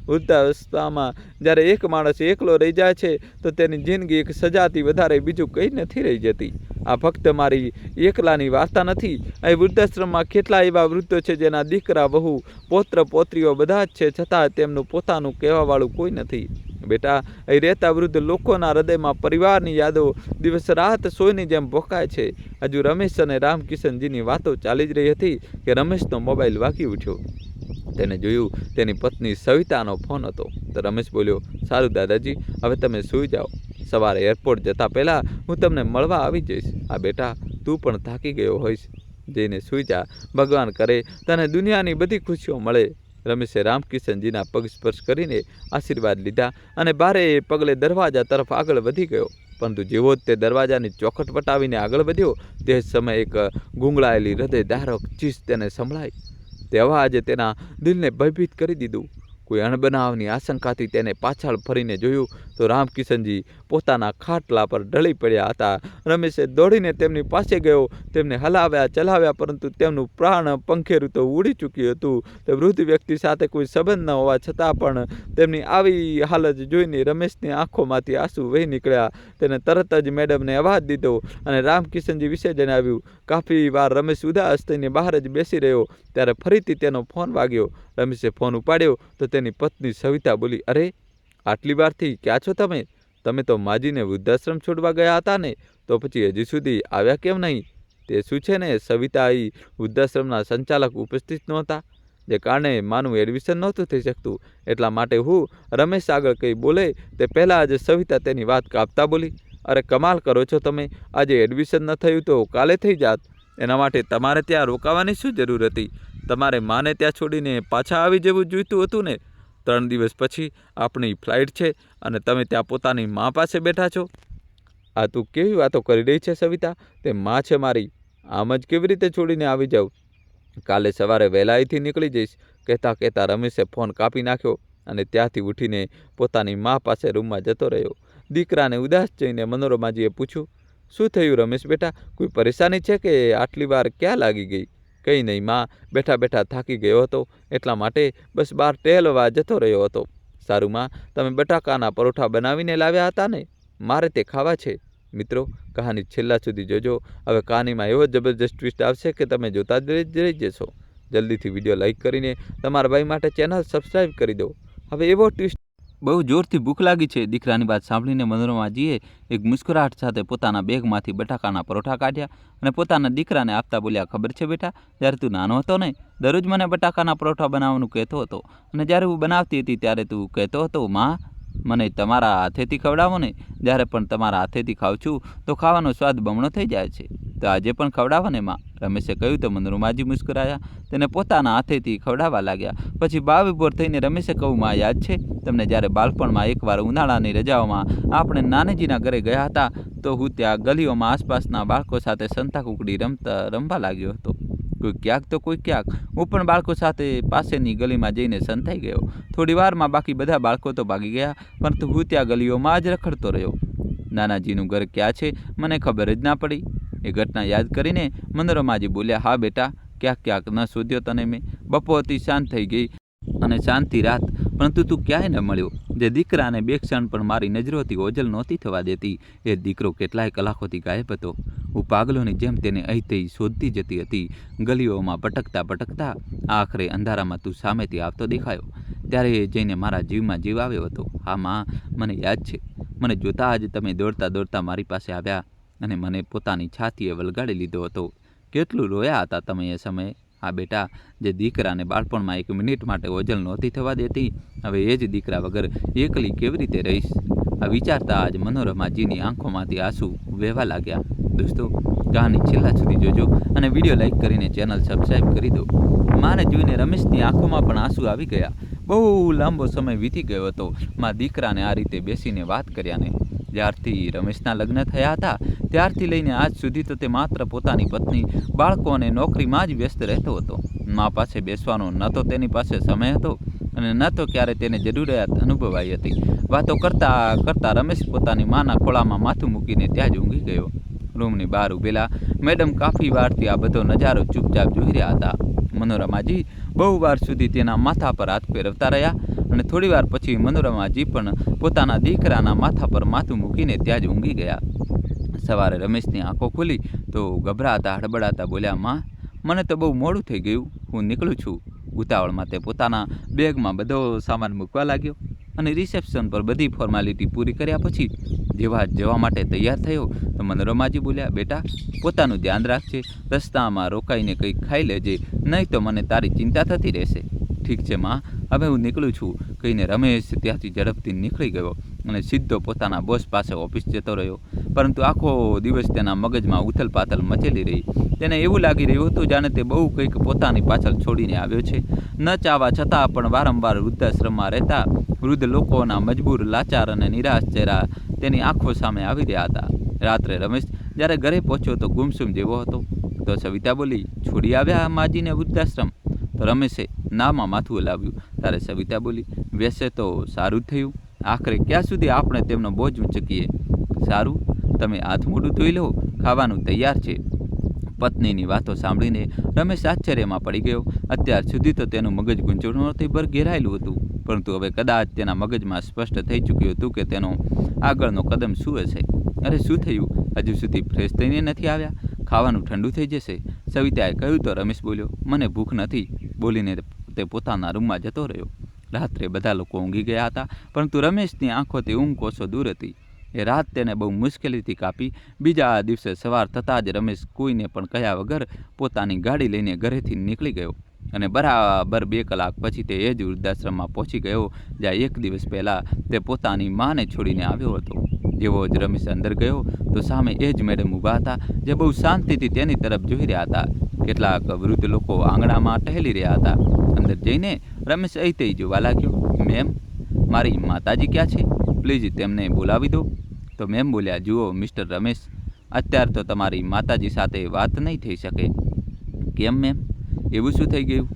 Speaker 1: વૃદ્ધાવસ્થામાં જ્યારે એક માણસ એકલો રહી જાય છે તો તેની જિંદગી એક સજાથી વધારે બીજું કંઈ નથી રહી જતી. આ ફક્ત મારી એકલાની વાર્તા નથી. અહીં વૃદ્ધાશ્રમમાં કેટલા એવા વૃદ્ધો છે જેના દીકરા, વહુ, પૌત્ર, પૌત્રીઓ બધા જ છે, છતાં તેમનું પોતાનું કહેવાવાળું કોઈ નથી. બેટા, અહીં રહેતા વૃદ્ધ લોકોના હૃદયમાં પરિવારની યાદો દિવસ રાત સોયની જેમ ભોકાય છે. હજુ રમેશ અને રામકિશનજીની વાતો ચાલી જ રહી હતી કે રમેશનો મોબાઈલ વાગી ઉઠ્યો. તેને જોયું તેની પત્ની સવિતાનો ફોન હતો. તો રમેશ બોલ્યો, સારું દાદાજી, હવે તમે સૂઈ જાઓ. સવારે એરપોર્ટ જતાં પહેલાં હું તમને મળવા આવી જઈશ. આ બેટા, તું પણ થાકી ગયો હોઈશ, જઈને સૂઈ જા. ભગવાન કરે તને દુનિયાની બધી ખુશીઓ મળે. રમેશે રામકિશનજીના પગ સ્પર્શ કરીને આશીર્વાદ લીધા અને ભારે પગલે દરવાજા તરફ આગળ વધી ગયો. પરંતુ જેવો જ તે દરવાજાની ચોખટ વટાવીને આગળ વધ્યો તે જ સમયે એક ગૂંગળાયેલી હૃદયધારક ચીસ તેને સંભળાઈ. તે અવાજે તેના દિલને ભયભીત કરી દીધું. કોઈ અણબનાવની આશંકાથી તેને પાછળ ફરીને જોયું તો રામકિશનજી પોતાના ખાટલા પર ઢળી પડ્યા હતા. રમેશે દોડીને તેમની પાસે ગયો, તેમને હલાવ્યા ચલાવ્યા, પરંતુ તેમનું પ્રાણ પંખેરું તો ઉડી ચૂક્યું હતું. તે વૃદ્ધ વ્યક્તિ સાથે કોઈ સંબંધ ન હોવા છતાં પણ તેમની આવી હાલત જોઈને રમેશની આંખોમાંથી આંસુ વહી નીકળ્યા. તેને તરત જ મેડમને અવાજ દીધો અને રામકિશનજી વિશે જણાવ્યું. કાફી વાર રમેશ ઉદાસ થઈને બહાર જ બેસી રહ્યો ત્યારે ફરીથી તેનો ફોન વાગ્યો. રમેશે ફોન ઉપાડ્યો તો તેની પત્ની સવિતા બોલી, અરે, આટલી વારથી ક્યાં છો તમે? તમે તો માજીને વૃદ્ધાશ્રમ છોડવા ગયા હતા ને, તો પછી હજી સુધી આવ્યા કેમ નહીં? તે શું છે ને, સવિતા અહીં વૃદ્ધાશ્રમના સંચાલક ઉપસ્થિત નહોતા, જે કારણે માનું એડમિશન નહોતું થઈ શકતું. એટલા માટે હું રમેશ આગળ કંઈ બોલે તે પહેલાં જ સવિતા તેની વાત કાપતા બોલી, અરે કમાલ કરો છો તમે. આજે એડમિશન ન થયું તો કાલે થઈ જાત. એના માટે તમારે ત્યાં રોકાવાની શું જરૂર હતી? તમારે માને ત્યાં છોડીને પાછા આવી જવું જોઈતું હતું ને. 3 દિવસ પછી આપણી ફ્લાઇટ છે અને તમે ત્યાં પોતાની મા પાસે બેઠા છો. આ તું કેવી વાતો કરી રહી છે સવિતા? તે મા છે મારી, આમ જ કેવી રીતે છોડીને આવી જાઉં? કાલે સવારે વહેલા અહીંથી નીકળી જઈશ, કહેતા કહેતા રમેશે ફોન કાપી નાખ્યો અને ત્યાંથી ઉઠીને પોતાની મા પાસે રૂમમાં જતો રહ્યો. દીકરાને ઉદાસ જઈને મનોરમાજીએ પૂછ્યું, શું થયું રમેશ બેટા, કોઈ પરેશાની છે કે આટલી વાર ક્યાં લાગી ગઈ? કંઈ નહીં માં, બેઠા બેઠા થાકી ગયો હતો એટલા માટે બસ બહાર ટહેલવા જતો રહ્યો હતો. સારું માં, તમે બટાકાના પરોઠા બનાવીને લાવ્યા હતા ને, મારે તે ખાવા છે. મિત્રો, કહાની છેલ્લા સુધી જોજો. હવે કહાનીમાં એવો જબરજસ્ત ટ્વિસ્ટ આવશે કે તમે જોતા જ રહી જશો. જલ્દીથી વિડીયો લાઇક કરીને તમારા ભાઈ માટે ચેનલ સબસ્ક્રાઈબ કરી દો. હવે એવો ટ્વિસ્ટ. બહુ જોરથી ભૂખ લાગી છે. દીકરાની વાત સાંભળીને મનોરમાજીએ એક મુસ્કરાહટ સાથે પોતાના બેગમાંથી બટાકાના પરોઠા કાઢ્યા અને પોતાના દીકરાને આપતા બોલ્યા, ખબર છે બેટા, જ્યારે તું નાનો હતો ને, દરરોજ મને બટાકાના પરોઠા બનાવવાનું કહેતો હતો અને જ્યારે હું બનાવતી હતી ત્યારે તું કહેતો હતો, માં મને તમારા હાથેથી ખવડાવો ને, જ્યારે પણ તમારા હાથેથી ખાઉં છું તો ખાવાનો સ્વાદ બમણો થઈ જાય છે, તો આજે પણ ખવડાવો ને માં. રમેશે કહ્યું તો મનોરમાજી મુસ્કરાયા, તેને પોતાના હાથેથી ખવડાવવા લાગ્યા. પછી બાવીભોર થઈને રમેશે કહ્યું, માં યાદ છે તમને જ્યારે બાળપણમાં એકવાર ઉનાળાની રજાઓમાં આપણે નાનીજીના ઘરે ગયા હતા તો હું ત્યાં ગલીઓમાં આસપાસના બાળકો સાથે સંતાકુકડી રમવા લાગ્યો હતો. કોઈ ક્યાંક તો કોઈ ક્યાંક. હું પણ બાળકો સાથે પાસેની ગલીમાં જઈને સંતાઈ ગયો. થોડી વારમાં બાકી બધા બાળકો તો ભાગી ગયા, પરંતુ હું ત્યાં ગલીઓમાં જ રખડતો રહ્યો. નાનાજીનું ઘર ક્યાં છે મને ખબર જ ના પડી. એ ઘટના યાદ કરીને મનોરમાજી બોલ્યા, હા બેટા, ક્યાંક ક્યાંક ન શોધ્યો તને મેં. બપોરથી શાંત થઈ ગઈ અને શાંતિ રાત, પરંતુ તું ક્યાંય ન મળ્યો. જે દીકરાને બે ક્ષણ પણ મારી નજરોથી ઓજલ નહોતી થવા દેતી, એ દીકરો કેટલાય કલાકોથી ગાયબ હતો. હું પાગલોની જેમ તેને અહીં તે શોધતી જતી હતી. ગલીઓમાં ભટકતા ભટકતા આખરે અંધારામાં તું સામેથી આવતો દેખાયો. ત્યારે જઈને મારા જીવમાં જીવ આવ્યો હતો. હા માં, મને યાદ છે. મને જોતાં જ તમે દોડતા દોડતા મારી પાસે આવ્યા અને મને પોતાની છાતીએ વળગાડી લીધો હતો. કેટલું રોયા હતા તમે એ સમયે. હા બેટા, જે દીકરાને બાળપણમાં એક મિનિટ માટે ઓજલ નહોતી થવા દેતી, હવે એ જ દીકરા વગર એકલી કેવી રીતે રહીશ? આ વિચારતા આજ મનોરમાજીની આંખોમાંથી આંસુ વહેવા લાગ્યા. દોસ્તો, કહાની છેલ્લા સુધી જોજો અને વિડીયો લાઇક કરીને ચેનલ સબસ્ક્રાઈબ કરી દો. માને જોઈને રમેશની આંખોમાં પણ આંસુ આવી ગયા. બહુ લાંબો સમય વીતી ગયો હતો માં દીકરાને આ રીતે બેસીને વાત કર્યાને. જ્યારથી રમેશના લગ્ન થયા હતા ત્યારથી લઈને આજ સુધી તો તે માત્ર પોતાની પત્ની, બાળકો અને નોકરીમાં જ વ્યસ્ત રહેતો હતો. મા પાસે બેસવાનો ન તો તેની પાસે સમય હતો અને ન તો ક્યારે તેને જરૂરિયાત અનુભવાઈ હતી. વાતો કરતા કરતા રમેશ પોતાની માના ખોળામાં માથું મૂકીને ત્યાં જ ઊંઘી ગયો. રૂમની બહાર ઊભેલા મેડમ કાફી વારથી આ બધો નજારો ચૂપચાપ જોઈ રહ્યા હતા. મનોરમાજી બહુ વાર સુધી તેના માથા પર હાથ ફેરવતા રહ્યા અને થોડી વાર પછી મનોરમાજી પણ પોતાના દીકરાના માથા પર માથું મૂકીને ત્યાં જ ઊંઘી ગયા. સવારે રમેશની આંખો ખુલી તો ગભરાતા હડબડાતા બોલ્યા, માં મને તો બહુ મોડું થઈ ગયું, હું નીકળું છું. ઉતાવળમાં તે પોતાના બેગમાં બધો સામાન મૂકવા લાગ્યો અને રિસેપ્શન પર બધી ફોર્માલિટી પૂરી કર્યા પછી જેવા જવા માટે તૈયાર થયો તો મનોરમાજી બોલ્યા, બેટા પોતાનું ધ્યાન રાખજે, રસ્તામાં રોકાઈને કંઈક ખાઈ લેજે, નહીં તો મને તારી ચિંતા થતી રહેશે. ઠીક છે માં, હવે હું નીકળું છું કહીને રમેશ ત્યાંથી ઝડપથી નીકળી ગયો અને સીધો પોતાના બોસ પાસે ઓફિસ જતો રહ્યો. પરંતુ આખો દિવસ તેના મગજમાં ઉથલપાથલ મચેલી રહી. તેને એવું લાગી રહ્યું હતું જાણે તે બહુ કંઈક પોતાની પાછળ છોડીને આવ્યો છે. ન ચાહવા છતાં પણ વારંવાર વૃદ્ધાશ્રમમાં રહેતા વૃદ્ધ લોકોના મજબૂર, લાચાર અને નિરાશ ચહેરા તેની આંખો સામે આવી રહ્યા હતા. રાત્રે રમેશ જ્યારે ઘરે પહોંચ્યો તો ગુમસુમ જેવો હતો. તો સવિતા બોલી, છોડી આવ્યા માજીને વૃદ્ધાશ્રમ? તો રમેશે નામાં માથું હલાવ્યું. ત્યારે સવિતા બોલી, વેસે તો સારું જ થયું, આખરે ક્યાં સુધી આપણે તેમનો બોજ ઉંચકીએ. સારું, તમે હાથ મોઢું ધોઈ લો, ખાવાનું તૈયાર છે. પત્નીની વાતો સાંભળીને રમેશ આશ્ચર્યમાં પડી ગયો. અત્યાર સુધી તો તેનું મગજ ગૂંચવણોથી ભર ઘેરાયેલું હતું, પરંતુ હવે કદાચ તેના મગજમાં સ્પષ્ટ થઈ ચૂક્યું હતું કે તેનો આગળનો કદમ શું હશે. અરે શું થયું, હજુ સુધી ફ્રેશ થઈને નથી આવ્યા? ખાવાનું ઠંડુ થઈ જશે, સવિતાએ કહ્યું તો રમેશ બોલ્યો, મને ભૂખ નથી, બોલીને તે પોતાના રૂમમાં જતો રહ્યો. રાત્રે બધા લોકો ઊંઘી ગયા હતા, પરંતુ રમેશની આંખોથી ઊંઘ કોસો દૂર હતી. એ રાત તેને બહુ મુશ્કેલીથી કાપી. બીજા દિવસે સવાર થતાં જ રમેશ કોઈને પણ કહ્યા વગર પોતાની ગાડી લઈને ઘરેથી નીકળી ગયો અને બરાબર 2 કલાક પછી તે એ જ વૃદ્ધાશ્રમમાં પહોંચી ગયો જ્યાં એક દિવસ પહેલાં તે પોતાની માને છોડીને આવ્યો હતો. જેવો જ રમેશ અંદર ગયો તો સામે એ જ મેડમ ઊભા હતા, જે બહુ શાંતિથી તેની તરફ જોઈ રહ્યા હતા. કેટલાક વૃદ્ધ લોકો આંગણામાં ટહેલી રહ્યા હતા. અંદર જઈને રમેશ અહીં તે જોવા લાગ્યો, મેમ, મારી માતાજી ક્યાં છે? પ્લીઝ તેમને બોલાવી દો. તો મેમ બોલ્યા, જુઓ મિસ્ટર રમેશ, અત્યારે તો તમારી માતાજી સાથે વાત નહીં થઈ શકે. કેમ મેમ? એવું શું થઈ ગયું?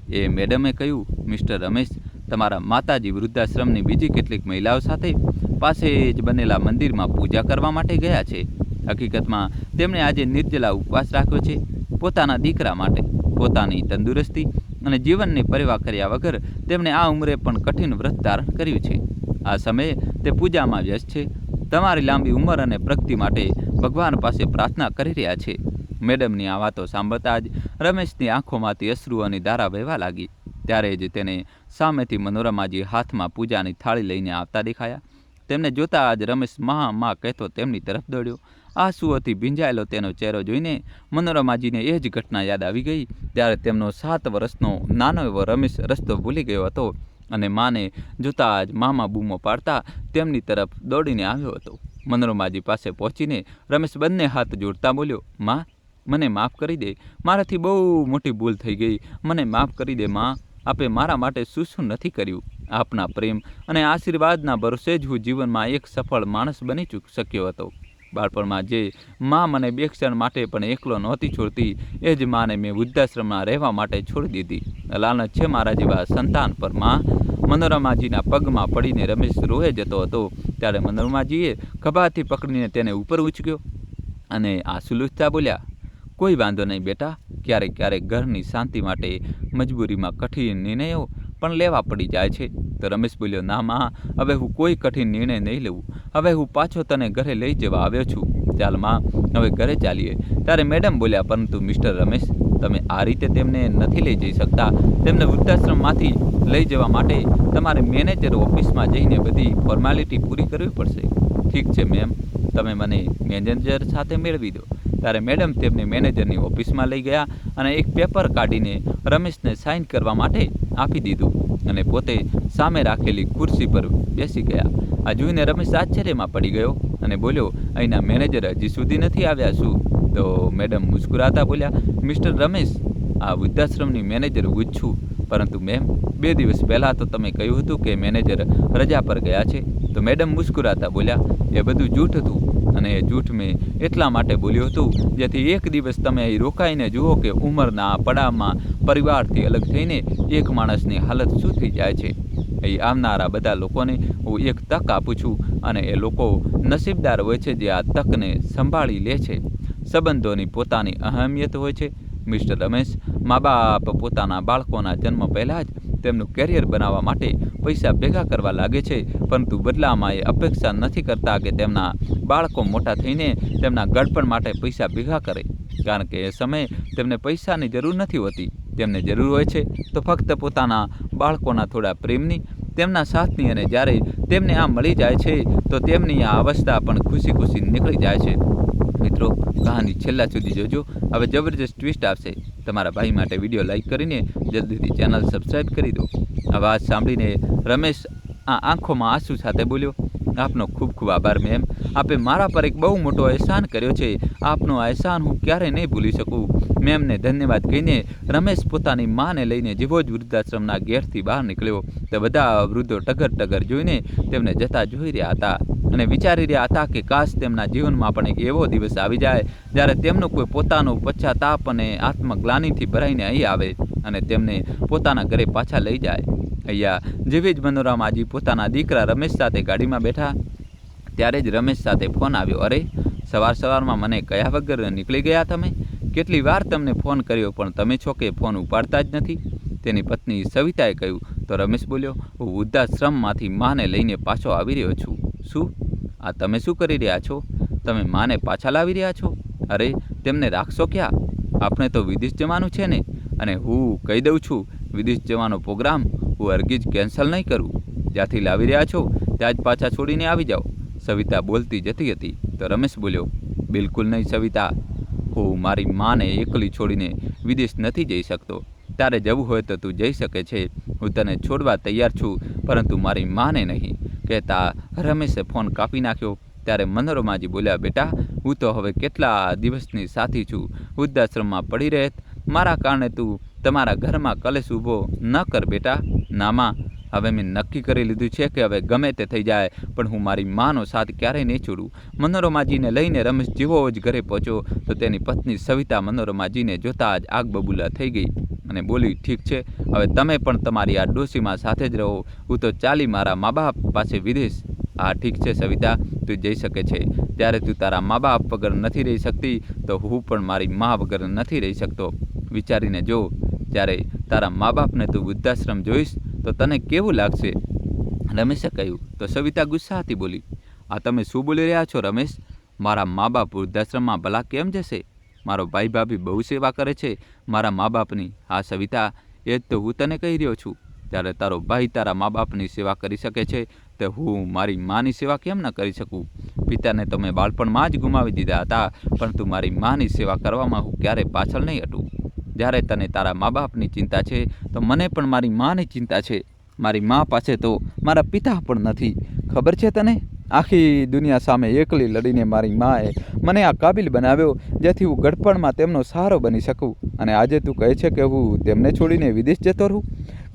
Speaker 1: એ મેડમે કહ્યું, મિસ્ટર રમેશ, તમારા માતાજી વૃદ્ધાશ્રમની બીજી કેટલીક મહિલાઓ સાથે પાસે જ બનેલા મંદિરમાં પૂજા કરવા માટે ગયા છે. હકીકતમાં તેમણે આજે નિર્જલા ઉપવાસ રાખ્યો છે. પોતાના દીકરા માટે, પોતાની તંદુરસ્તી અને જીવનની પરવા કર્યા વગર તેમણે આ ઉંમરે પણ કઠિન વ્રત ધારણ કર્યું છે. આ સમયે તે પૂજામાં વ્યસ્ત છે. તમારી લાંબી ઉંમર અને પ્રગતિ માટે ભગવાન પાસે પ્રાર્થના કરી રહ્યા છે. મેડમની આ વાતો સાંભળતા જ રમેશની આંખોમાંથી અશ્રુઓની ધારા વહેવા લાગી. ત્યારે જ તેને સામેથી મનોરમાજી હાથમાં પૂજાની થાળી લઈને આવતા દેખાયા. તેમને જોતા જ રમેશ મા કહેતો તેમની તરફ દોડ્યો. આંસુઓથી ભીંજાયેલો તેનો ચહેરો જોઈને મનોરમાજીને એ જ ઘટના યાદ આવી ગઈ ત્યારે તેમનો 7 વર્ષનો નાનો એવો રમેશ રસ્તો ભૂલી ગયો હતો અને માને જોતા જ મામા બૂમો પાડતા તેમની તરફ દોડીને આવ્યો હતો. મનોરમાજી પાસે પહોંચીને રમેશ બંને હાથ જોડતા બોલ્યો, માં, મને માફ કરી દે. મારાથી બહુ મોટી ભૂલ થઈ ગઈ. મને માફ કરી દે માં. આપે મારા માટે શું નથી કર્યું. આપના પ્રેમ અને આશીર્વાદના ભરોસે જ હું જીવનમાં એક સફળ માણસ બની શક્યો હતો. બાળપણમાં જે માં મને 2 ક્ષણ માટે પણ એકલો નહોતી છોડતી, એ જ માને મેં વૃદ્ધાશ્રમમાં રહેવા માટે છોડી દીધી. લાલચ છે મારા જેવા સંતાન પર માં. મનોરમાજીના પગમાં પડીને રમેશ રોહે જતો હતો ત્યારે મનોરમાજીએ ખભાથી પકડીને તેને ઉપર ઉંચક્યો અને આંસુ લૂછતા બોલ્યા, કોઈ વાંધો નહીં બેટા. ક્યારેક ક્યારેક ઘરની શાંતિ માટે મજબૂરીમાં કઠિન નિર્ણયો પણ લેવા પડી જાય છે. તો રમેશ બોલ્યો, ના માં, હવે હું કોઈ કઠિન નિર્ણય નહીં લઉં. હવે હું પાછો તને ઘરે લઈ જવા આવ્યો છું. ચાલ માં, હવે ઘરે ચાલીએ. ત્યારે મેડમ બોલ્યા, પરંતુ મિસ્ટર રમેશ, તમે આ રીતે તેમને નથી લઈ જઈ શકતા. તેમને વૃદ્ધાશ્રમમાંથી લઈ જવા માટે તમારે મેનેજર ઓફિસમાં જઈને બધી ફોર્માલિટી પૂરી કરવી પડશે. ઠીક છે મેમ, તમે મને મેનેજર સાથે મેળવી દો. ત્યારે મેડમ તેમને મેનેજરની ઓફિસમાં લઈ ગયા અને એક પેપર કાઢીને રમેશને સાઇન કરવા માટે આપી દીધું અને પોતે સામે રાખેલી ખુરશી પર બેસી ગયા. આ જોઈને રમેશ આશ્ચર્યમાં પડી ગયો અને બોલ્યો, અહીંના મેનેજર હજી સુધી નથી આવ્યા શું? તો મેડમ મુસ્કુરાતા બોલ્યા, મિસ્ટર રમેશ, આ વૃદ્ધાશ્રમની મેનેજર હું જ છું. પરંતુ મેમ, 2 દિવસ પહેલાં તો તમે કહ્યું હતું કે મેનેજર રજા પર ગયા છે. તો મેડમ મુસ્કુરાતા બોલ્યા, એ બધું જૂઠ હતું અને એ જૂઠ મેં એટલા માટે બોલ્યું હતું જેથી એક દિવસ તમે અહીં રોકાઈને જુઓ કે ઉંમરના પડાવમાં પરિવારથી અલગ થઈને એક માણસની હાલત શું થઈ જાય છે. અહીં આવનારા બધા લોકોને હું એક તક આપું છું અને એ લોકો નસીબદાર હોય છે જે આ તકને સંભાળી લે છે. સંબંધોની પોતાની અહેમિયત હોય છે. મિસ્ટર રમેશ, મા બાપ પોતાના બાળકોના જન્મ પહેલાં જ તેમનું કેરિયર બનાવવા માટે પૈસા ભેગા કરવા લાગે છે, પરંતુ બદલામાં એ અપેક્ષા નથી કરતા કે તેમના બાળકો મોટા થઈને તેમના ગળપણ માટે પૈસા ભેગા કરે, કારણ કે એ સમયે તેમને પૈસાની જરૂર નથી હોતી. તેમને જરૂર હોય છે તો ફક્ત પોતાના બાળકોના થોડા પ્રેમની, તેમના સાથની, અને જ્યારે તેમને આ મળી જાય છે તો તેમની આ અવસ્થા પણ ખુશી ખુશી નીકળી જાય છે. મિત્રો, કહાની છેલ્લા સુધી જોજો. હવે જબરજસ્ત ટ્વિસ્ટ આવશે. તમારા ભાઈ માટે વિડીયો લાઈક કરીને જલ્દીથી ચેનલ સબસ્ક્રાઈબ કરી દો. આ વાત સાંભળીને રમેશ આ આંખોમાં આંસુ સાથે બોલ્યો, આપનો ખૂબ ખૂબ આભાર મેમ. આપે મારા પર એક બહુ મોટો અહેસાન કર્યો છે. આપનો આ અહેસાન હું ક્યારેય નહીં ભૂલી શકું. મેમને ધન્યવાદ કહીને રમેશ પોતાની માને લઈને જેવો જ વૃદ્ધાશ્રમના ગેટથી બહાર નીકળ્યો તો બધા વૃદ્ધો ટગર જોઈને તેમને જતા જોઈ રહ્યા હતા અને વિચારી રહ્યા હતા કે કાશ તેમના જીવનમાં પણ એક એવો દિવસ આવી જાય જ્યારે તેમનો કોઈ પોતાનો પશ્ચાતાપ અને આત્મગ્લાનિથી ભરાઈને અહીં આવે અને તેમને પોતાના ઘરે પાછા લઈ જાય. અહીંયા જેવી જ મનોરમાજી પોતાના દીકરા રમેશ સાથે ગાડીમાં બેઠા ત્યારે જ રમેશ સાથે ફોન આવ્યો. અરે, સવારમાં મને કયા વગર નીકળી ગયા તમે? કેટલી વાર તમને ફોન કર્યો પણ તમે છો કે ફોન ઉપાડતા જ નથી. તેની પત્ની સવિતાએ કહ્યું. તો રમેશ બોલ્યો, હું વૃદ્ધાશ્રમમાંથી માને લઈને પાછો આવી રહ્યો છું. શું? આ તમે શું કરી રહ્યા છો? તમે માને પાછા લાવી રહ્યા છો? અરે, તેમને રાખશો ક્યાં? આપણે તો વિદેશ જવાનું છે ને. અને હું કહી દઉં છું, વિદેશ જવાનો પ્રોગ્રામ હું હરગીજ કેન્સલ નહીં કરું. જ્યાંથી લાવી રહ્યા છો ત્યાં જ પાછા છોડીને આવી જાઓ. સવિતા બોલતી જતી હતી. તો રમેશ બોલ્યો, બિલકુલ નહીં સવિતા, હું મારી માને એકલી છોડીને વિદેશ નથી જઈ શકતો. તારે જવું હોય તો તું જઈ શકે છે, હું તને છોડવા તૈયાર છું, પરંતુ મારી માને નહીં. કહેતા રમેશે ફોન કાપી નાખ્યો. ત્યારે મનોરમાજી બોલ્યા, બેટા, હું તો હવે કેટલા દિવસની સાથી છું. વૃદ્ધાશ્રમમાં પડી રહેત, મારા કારણે તું તમારા ઘરમાં કલેશ ઊભો ન કર બેટા. નામાં, હવે મેં નક્કી કરી લીધું છે કે હવે ગમે તે થઈ જાય પણ હું મારી માનો સાથ ક્યારેય નહીં છોડું. મનોરમાજીને લઈને રમેશ જેવો જ ઘરે પહોંચ્યો તો તેની પત્ની સવિતા મનોરમાજીને જોતાં જ આગ બબૂલા થઈ ગઈ અને બોલી, ઠીક છે, હવે તમે પણ તમારી આ ડોશીમાં સાથે જ રહો, હું તો ચાલી મારા મા બાપ પાસે વિદેશ. હા ઠીક છે સવિતા, તું જઈ શકે છે. જ્યારે તું તારા મા બાપ વગર નથી રહી શકતી તો હું પણ મારી મા વગર નથી રહી શકતો. વિચારીને જો, જ્યારે તારા મા બાપને તું વૃદ્ધાશ્રમ જોઈશ તો તને કેવું લાગશે? રમેશે કહ્યું. તો સવિતા ગુસ્સાથી બોલી, આ તમે શું બોલી રહ્યા છો રમેશ? મારા મા બાપ વૃદ્ધાશ્રમમાં ભલા કેમ જશે? મારો ભાઈ ભાભી બહુ સેવા કરે છે મારા મા બાપની. હા સવિતા, એ જ તો હું તને કહી રહ્યો છું. જ્યારે તારો ભાઈ તારા મા બાપની સેવા કરી શકે છે તો હું મારી માની સેવા કેમ ન કરી શકું? પિતાને તો મેં બાળપણમાં જ ગુમાવી દીધા હતા, પરંતુ મારી માની સેવા કરવામાં હું ક્યારેય પાછળ નહીં હટું. જ્યારે તને તારા મા બાપની ચિંતા છે તો મને પણ મારી માની ચિંતા છે. મારી મા પાસે તો મારા પિતા પણ નથી. ખબર છે તને, આખી દુનિયા સામે એકલી લડીને મારી માએ મને આ કાબિલ બનાવ્યો જેથી હું ગડપણમાં તેમનો સહારો બની શકું. અને આજે તું કહે છે કે હું તેમને છોડીને વિદેશ જતો રહું?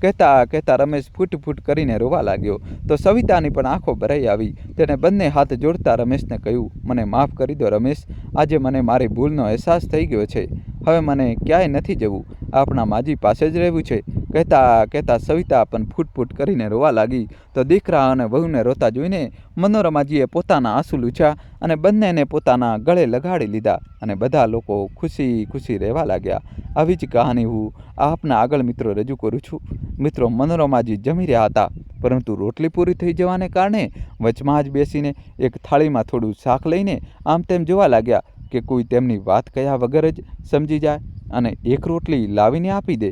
Speaker 1: કહેતા કહેતા રમેશ ફૂટ ફૂટ કરીને રોવા લાગ્યો. તો સવિતાની પણ આંખો ભરાઈ આવી. તેણે બંને હાથ જોડતા રમેશને કહ્યું, મને માફ કરી દો રમેશ, આજે મને મારી ભૂલનો અહેસાસ થઈ ગયો છે. હવે મને ક્યાંય નથી જવું, આપણા માજી પાસે જ રહેવું છે. કહેતા કહેતા સવિતા પણ ફૂટ ફૂટ કરીને રોવા લાગી. તો દીકરા અને વહુને રોતા જોઈને મનોરમાજીએ પોતાના આંસુ લૂછ્યા અને બંનેને પોતાના ગળે લગાડી લીધા અને બધા લોકો ખુશી ખુશી રહેવા લાગ્યા. આવી જ કહાની હું આપના આગળ મિત્રો રજૂ કરું છું. મિત્રો, મનોરમાજી જમી રહ્યા હતા, પરંતુ રોટલી પૂરી થઈ જવાને કારણે વચમાં જ બેસીને એક થાળીમાં થોડું શાક લઈને આમ તેમ જોવા લાગ્યા કે કોઈ તેમની વાત કહ્યા વગર જ સમજી જાય અને એક રોટલી લાવીને આપી દે.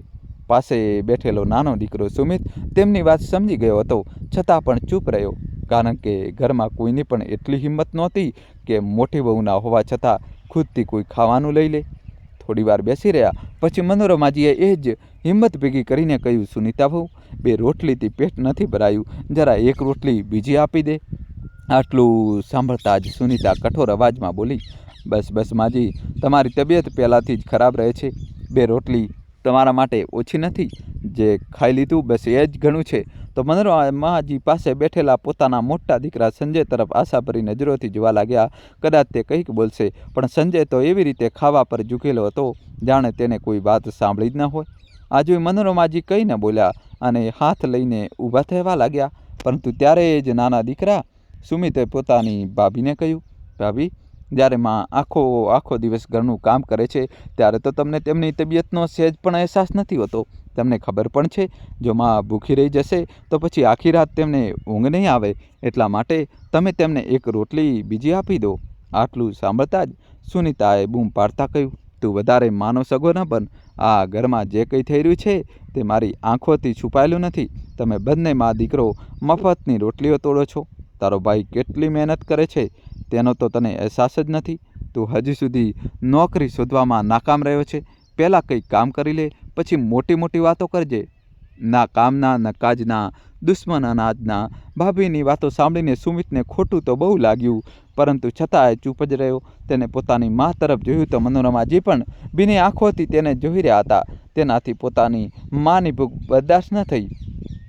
Speaker 1: પાસે બેઠેલો નાનો દીકરો સુમિત તેમની વાત સમજી ગયો હતો, છતાં પણ ચૂપ રહ્યો, કારણ કે ઘરમાં કોઈની પણ એટલી હિંમત નહોતી કે મોટી વહુના હોવા છતાં ખુદથી કોઈ ખાવાનું લઈ લે. થોડી વાર બેસી રહ્યા પછી મનોરમાજીએ એ જ હિંમત ભેગી કરીને કહ્યું, સુનિતા વહુ, બે રોટલીથી પેટ નથી ભરાયું, જરા એક રોટલી બીજી આપી દે. આટલું સાંભળતા જ સુનિતા કઠોર અવાજમાં બોલી, બસ બસ માજી, તમારી તબિયત પહેલાંથી જ ખરાબ રહે છે. બે રોટલી તમારા માટે ઓછી નથી, જે ખાઈ લીધું બસ એ જ ઘણું છે. તો મનોરમાજી પાસે બેઠેલા પોતાના મોટા દીકરા સંજય તરફ આશાભરી નજરોથી જોવા લાગ્યા. કદાચ તે કંઈક બોલશે, પણ સંજય તો એવી રીતે ખાવા પર ઝૂકેલો હતો જાણે તેને કોઈ વાત સાંભળી જ ન હોય. આ જોઈ મનોરમાજી કંઈ ન બોલ્યા અને હાથ લઈને ઊભા થવા લાગ્યા. પરંતુ ત્યારે જ નાના દીકરા સુમિતે પોતાની ભાભીને કહ્યું, ભાભી, જ્યારે માં આખો દિવસ ઘરનું કામ કરે છે ત્યારે તો તમને તેમની તબિયતનો સહેજ પણ અહેસાસ નથી હોતો. તમને ખબર પણ છે, જો માં ભૂખી રહી જશે તો પછી આખી રાત તેમને ઊંઘ નહીં આવે. એટલા માટે તમે તેમને એક રોટલી બીજી આપી દો. આટલું સાંભળતા જ સુનિતાએ બૂમ પાડતા કહ્યું, તું વધારે માનો સગો ન બન. આ ઘરમાં જે કંઈ થઈ રહ્યું છે તે મારી આંખોથી છુપાયેલું નથી. તમે બંને મા દીકરો મફતની રોટલીઓ તોડો છો. તારો ભાઈ કેટલી મહેનત કરે છે તેનો તો તને અહેસાસ જ નથી. તું હજી સુધી નોકરી શોધવામાં નાકામ રહ્યો છે. પહેલાં કંઈક કામ કરી લે, પછી મોટી મોટી વાતો કરજે. ના કામના ન કાજના, દુશ્મન અનાજના. ભાભીની વાતો સાંભળીને સુમિતને ખોટું તો બહુ લાગ્યું, પરંતુ છતાંય ચૂપ જ રહ્યો. તેને પોતાની મા તરફ જોયું તો મનોરમાજી પણ ભીની આંખોથી તેને જોઈ રહ્યા હતા. તેનાથી પોતાની માની ભૂખ બરદાસ્ત ન થઈ.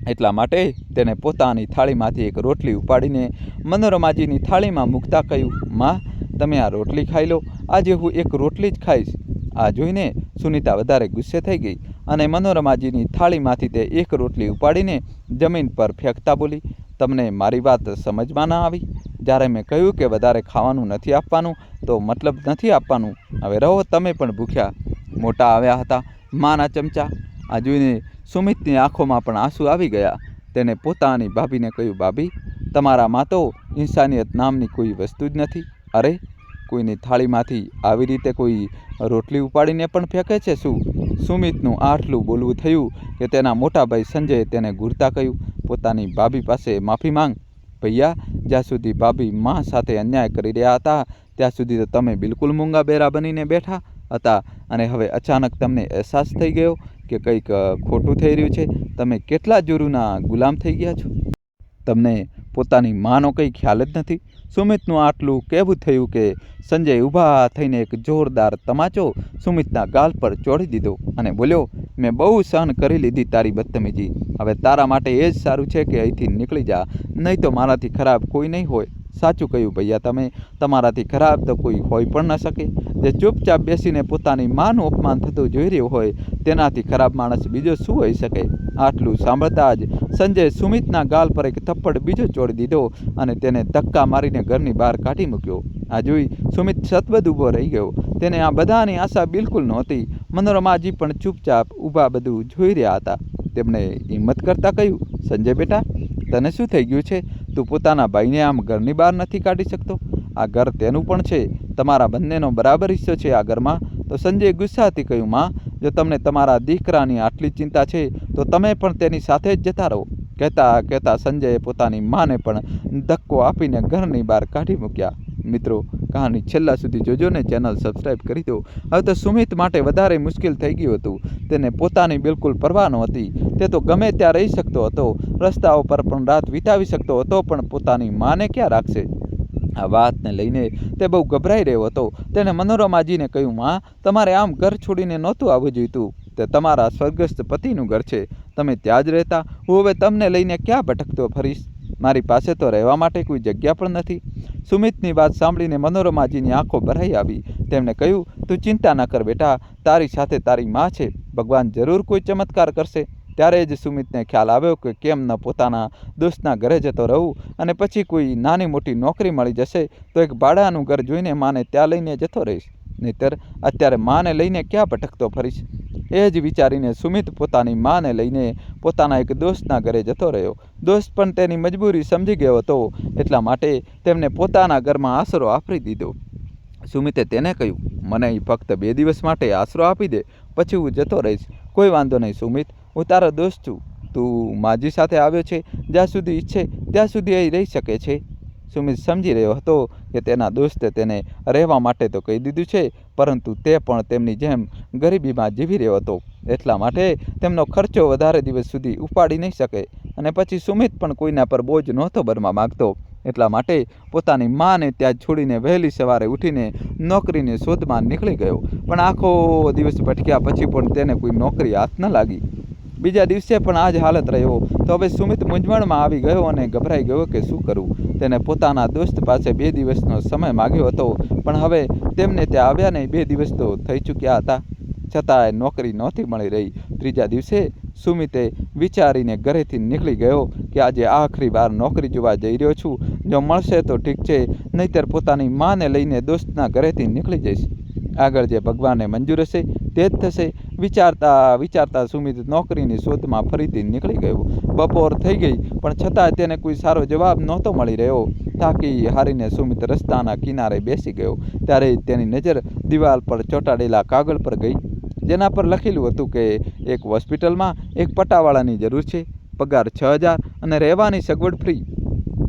Speaker 1: એટલા માટે તેણે પોતાની થાળીમાંથી એક રોટલી ઉપાડીને મનોરમાજીની થાળીમાં મૂકતા કહ્યું, માં, તમે આ રોટલી ખાઈ લો, આજે હું એક રોટલી જ ખાઈશ. આ જોઈને સુનિતા વધારે ગુસ્સે થઈ ગઈ અને મનોરમાજીની થાળીમાંથી તે એક રોટલી ઉપાડીને જમીન પર ફેંકતા બોલી, તમને મારી વાત સમજમાં ના આવી? જ્યારે મેં કહ્યું કે વધારે ખાવાનું નથી આપવાનું તો મતલબ નથી આપવાનું. હવે રહો તમે પણ ભૂખ્યા. મોટા આવ્યા હતા માના ચમચા. આ જોઈને સુમિતની આંખોમાં પણ આંસુ આવી ગયા. તેણે પોતાની ભાભીને કહ્યું, ભાભી, તમારામાં તો ઇન્સાનિયત નામની કોઈ વસ્તુ જ નથી. અરે, કોઈની થાળીમાંથી આવી રીતે કોઈ રોટલી ઉપાડીને પણ ફેંકે છે શું? સુમિતનું આટલું બોલવું થયું કે તેના મોટા ભાઈ સંજયે તેને ઘૂરતા કહ્યું, પોતાની ભાભી પાસે માફી માંગ. ભૈયા, જ્યાં સુધી ભાભી મા સાથે અન્યાય કરી રહ્યા હતા ત્યાં સુધી તો તમે બિલકુલ મૂંગા બેરા બનીને બેઠા હતા, અને હવે અચાનક તમને અહેસાસ થઈ ગયો કે કંઈક ખોટું થઈ રહ્યું છે. તમે કેટલા જોરુના ગુલામ થઈ ગયા છો. તમને પોતાની માનો કંઈ ખ્યાલ જ નથી. સુમિતનું આટલું કહેવું થયું કે સંજય ઊભા થઈને એક જોરદાર તમાચો સુમિતના ગાલ પર ચોડી દીધો અને બોલ્યો,
Speaker 2: મેં બહુ સહન કરી લીધી તારી બદતમીજી. હવે તારા માટે એ જ સારું છે કે અહીંથી નીકળી જા, નહીં તો મારાથી ખરાબ કોઈ નહીં હોય. સાચું કહ્યું ભૈયા તમે, તમારાથી ખરાબ તો કોઈ હોઈ પણ ન શકે. જે ચૂપચાપ બેસીને પોતાની માનું અપમાન થતું જોઈ રહ્યો હોય તેનાથી ખરાબ માણસ બીજો શું હોઈ શકે. આટલું સાંભળતા જ સંજય સુમિતના ગાલ પર એક થપ્પડ બીજો ચોડી દીધો અને તેને ધક્કા મારીને ઘરની બહાર કાઢી મૂક્યો. આ જોઈ સુમિત સતબદ ઊભો રહી ગયો. તેને આ બધાની આશા બિલકુલ નહોતી. મનોરમાજી પણ ચૂપચાપ ઊભા બધું જોઈ રહ્યા હતા. તેમણે હિંમત કરતાં કહ્યું, સંજય બેટા, તને શું થઈ ગયું છે? તું પોતાના ભાઈને આમ ઘરની બહાર નથી કાઢી શકતો? આ ઘર તેનું પણ છે, તમારા બંનેનો બરાબર હિસ્સો છે આ ઘરમાં. તો સંજયે ગુસ્સાથી કહ્યું, માં, જો તમને તમારા દીકરાની આટલી ચિંતા છે તો તમે પણ તેની સાથે જ જતા રહો. કહેતા સંજયે પોતાની માને પણ ધક્કો આપીને ઘરની બહાર કાઢી મૂક્યા. મિત્રો, કહાની છેલ્લા સુધી જોજો ને ચેનલ સબસ્ક્રાઈબ કરી દો. હવે તો સુમિત માટે વધારે મુશ્કેલ થઈ ગયું હતું. તેને પોતાની બિલકુલ પરવા નહોતી. તે તો ગમે ત્યાં રહી શકતો હતો, રસ્તાઓ પર પણ રાત વિતાવી શકતો હતો, પણ પોતાની માને ક્યાં રાખશે? આ વાતને લઈને તે બહુ ગભરાઈ રહ્યો હતો. તેણે મનોરમાજીને કહ્યું, માં, તમારે આમ ઘર છોડીને નહોતું આવવું જોઈતું. તે તમારા સ્વર્ગસ્થ પતિનું ઘર છે, તમે ત્યાં જ રહેતા. હું હવે તમને લઈને ક્યાં ભટકતો ફરીશ? મારી પાસે તો રહેવા માટે કોઈ જગ્યા પણ નથી. સુમિતની વાત સાંભળીને મનોરમાજીની આંખો ભરાઈ આવી. તેમણે કહ્યું, તું ચિંતા ન કર બેટા, તારી સાથે તારી માં છે. ભગવાન જરૂર કોઈ ચમત્કાર કરશે. ત્યારે જ સુમિતને ખ્યાલ આવ્યો કે કેમ ન પોતાના દોસ્તના ઘરે જતો રહું અને પછી કોઈ નાની મોટી નોકરી મળી જશે તો એક ભાડાનું ઘર જોઈને માને ત્યાં લઈને જતો રહીશ. નહીંતર અત્યારે માને લઈને ક્યાં ભટકતો ફરીશ? એ જ વિચારીને સુમિત પોતાની માને લઈને પોતાના એક દોસ્તના ઘરે જતો રહ્યો. દોસ્ત પણ તેની મજબૂરી સમજી ગયો હતો, એટલા માટે તેમને પોતાના ઘરમાં આશરો આપી દીધો. સુમિતે તેને કહ્યું, મને ફક્ત 2 દિવસ માટે આશરો આપી દે, પછી હું જતો રહીશ. કોઈ વાંધો નહીં સુમિત, હું તારો દોસ્ત છું. તું માજી સાથે આવ્યો છે, જ્યાં સુધી ઈચ્છે ત્યાં સુધી અહીં રહી શકે છે. સુમિત સમજી રહ્યો હતો કે તેના દોસ્તે તેને રહેવા માટે તો કહી દીધું છે, પરંતુ તે પણ તેમની જેમ ગરીબીમાં જીવી રહ્યો હતો. એટલા માટે તેમનો ખર્ચો વધારે દિવસ સુધી ઉપાડી નહીં શકે અને પછી સુમિત પણ કોઈના પર બોજ નહોતો બનવા માગતો. એટલા માટે પોતાની માને ત્યાં છોડીને વહેલી સવારે ઉઠીને નોકરીની શોધમાં નીકળી ગયો. પણ આખો દિવસ ભટક્યા પછી પણ તેને કોઈ નોકરી હાથ ન લાગી. બીજા દિવસે પણ આ જ હાલત રહ્યો. તો હવે સુમિત મૂંઝવણમાં આવી ગયો અને ગભરાઈ ગયો કે શું કરવું. તેને પોતાના દોસ્ત પાસે 2 દિવસનો સમય માગ્યો હતો, પણ હવે તેમને ત્યાં આવ્યા નહીં 2 દિવસ તો થઈ ચૂક્યા હતા, છતાંય નોકરી નહોતી મળી રહી. ત્રીજા દિવસે સુમિતે વિચારીને ઘરેથી નીકળી ગયો કે આજે આખરી વાર નોકરી જોવા જઈ રહ્યો છું. જો મળશે તો ઠીક છે, નહીંતર પોતાની માને લઈને દોસ્તના ઘરેથી નીકળી જઈશ. આગળ જે ભગવાનને મંજૂર હશે તે જ થશે. વિચારતા સુમિત નોકરીની શોધમાં ફરીથી નીકળી ગયો. બપોર થઈ ગઈ, પણ છતાં તેને કોઈ સારો જવાબ નહોતો મળી રહ્યો. થાકી હારીને સુમિત રસ્તાના કિનારે બેસી ગયો. ત્યારે તેની નજર દિવાલ પર ચોંટાડેલા કાગળ પર ગઈ, જેના પર લખેલું હતું કે એક હોસ્પિટલમાં એક પટાવાળાની જરૂર છે, પગાર 6000 અને રહેવાની સગવડ ફ્રી.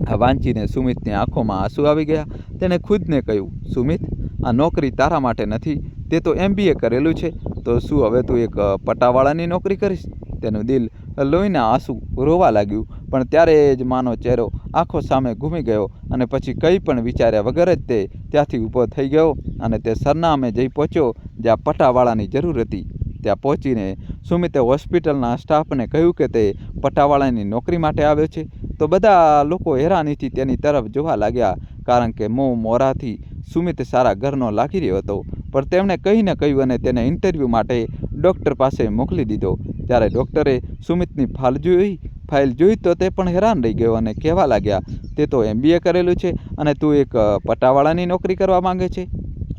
Speaker 2: આ વાંચીને સુમિતની આંખોમાં આંસુ આવી ગયા. તેણે ખુદને કહ્યું, સુમિત, આ નોકરી તારા માટે નથી. તે તો MBA કરેલું છે, તો શું હવે તું એક પટાવાળાની નોકરી કરીશ? તેનું દિલ લોહીના આંસુ રોવા લાગ્યું. પણ ત્યારે જ માનો ચહેરો આંખો સામે ઘૂમી ગયો અને પછી કંઈ પણ વિચાર્યા વગર જ તે ત્યાંથી ઊભો થઈ ગયો અને તે સરનામે જઈ પહોંચ્યો જ્યાં પટાવાળાની જરૂર હતી. ત્યાં પહોંચીને સુમિતે હોસ્પિટલના સ્ટાફને કહ્યું કે તે પટાવાળાની નોકરી માટે આવ્યો છે. તો બધા લોકો હેરાનીથી તેની તરફ જોવા લાગ્યા, કારણ કે મોરાથી સુમિત સારા ઘરનો લાગી રહ્યો હતો. પણ તેમણે કહીને કહ્યું અને તેને ઇન્ટરવ્યૂ માટે ડૉક્ટર પાસે મોકલી દીધો. ત્યારે ડૉક્ટરે સુમિતની ફાઇલ જોઈ તો તે પણ હેરાન રહી ગયો અને કહેવા લાગ્યા, તે તો MBA કરેલું છે અને તું એક પટાવાળાની નોકરી કરવા માંગે છે.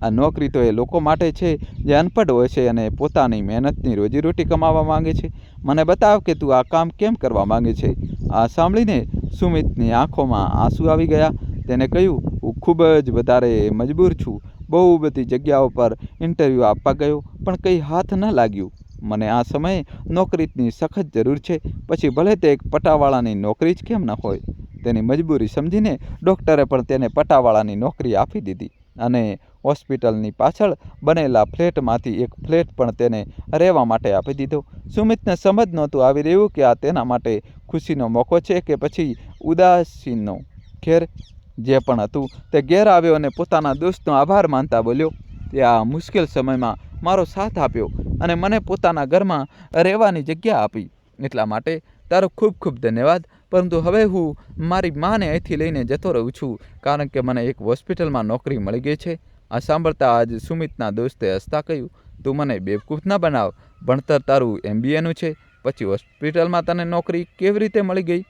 Speaker 2: આ નોકરી તો એ લોકો માટે છે જે અનપઢ હોય છે અને પોતાની મહેનતની રોજીરોટી કમાવા માંગે છે. મને બતાવ કે તું આ કામ કેમ કરવા માંગે છે. આ સાંભળીને સુમિતની આંખોમાં આંસુ આવી ગયા. તેને કહ્યું, હું ખૂબ જ વધારે મજબૂર છું. બહુ બધી જગ્યાઓ પર ઇન્ટરવ્યૂ આપવા ગયો, પણ કંઈ હાથ ન લાગ્યું. મને આ સમયે નોકરીની સખત જરૂર છે, પછી ભલે તે એક પટાવાળાની નોકરી જ કેમ ન હોય. તેની મજબૂરી સમજીને ડૉક્ટરે પણ તેને પટાવાળાની નોકરી આપી દીધી અને હોસ્પિટલની પાછળ બનેલા ફ્લેટમાંથી એક ફ્લેટ પણ તેને રહેવા માટે આપી દીધો. સુમિતને સમજ નહોતું આવી રહ્યું કે આ તેના માટે ખુશીનો મોકો છે કે પછી ઉદાસીનો. ખેર, જે પણ હતું તે ઘેર આવ્યો અને પોતાના દોસ્તનો આભાર માનતા બોલ્યો, તે આ મુશ્કેલ સમયમાં મારો સાથ આપ્યો અને મને પોતાના ઘરમાં રહેવાની જગ્યા આપી. એટલા માટે તારો ખૂબ ખૂબ ધન્યવાદ. પરંતુ હવે હું મારી માને અહીંથી લઈને જતો રહું છું, કારણ કે મને એક હોસ્પિટલમાં નોકરી મળી ગઈ છે. આ સાંભળતા આજ સુમિતના દોસ્તે હસતા કહ્યું, તું મને બેવકૂફ ન બનાવ. ભણતર તારું MBAનું છે, પછી હોસ્પિટલમાં તને નોકરી કેવી રીતે મળી ગઈ?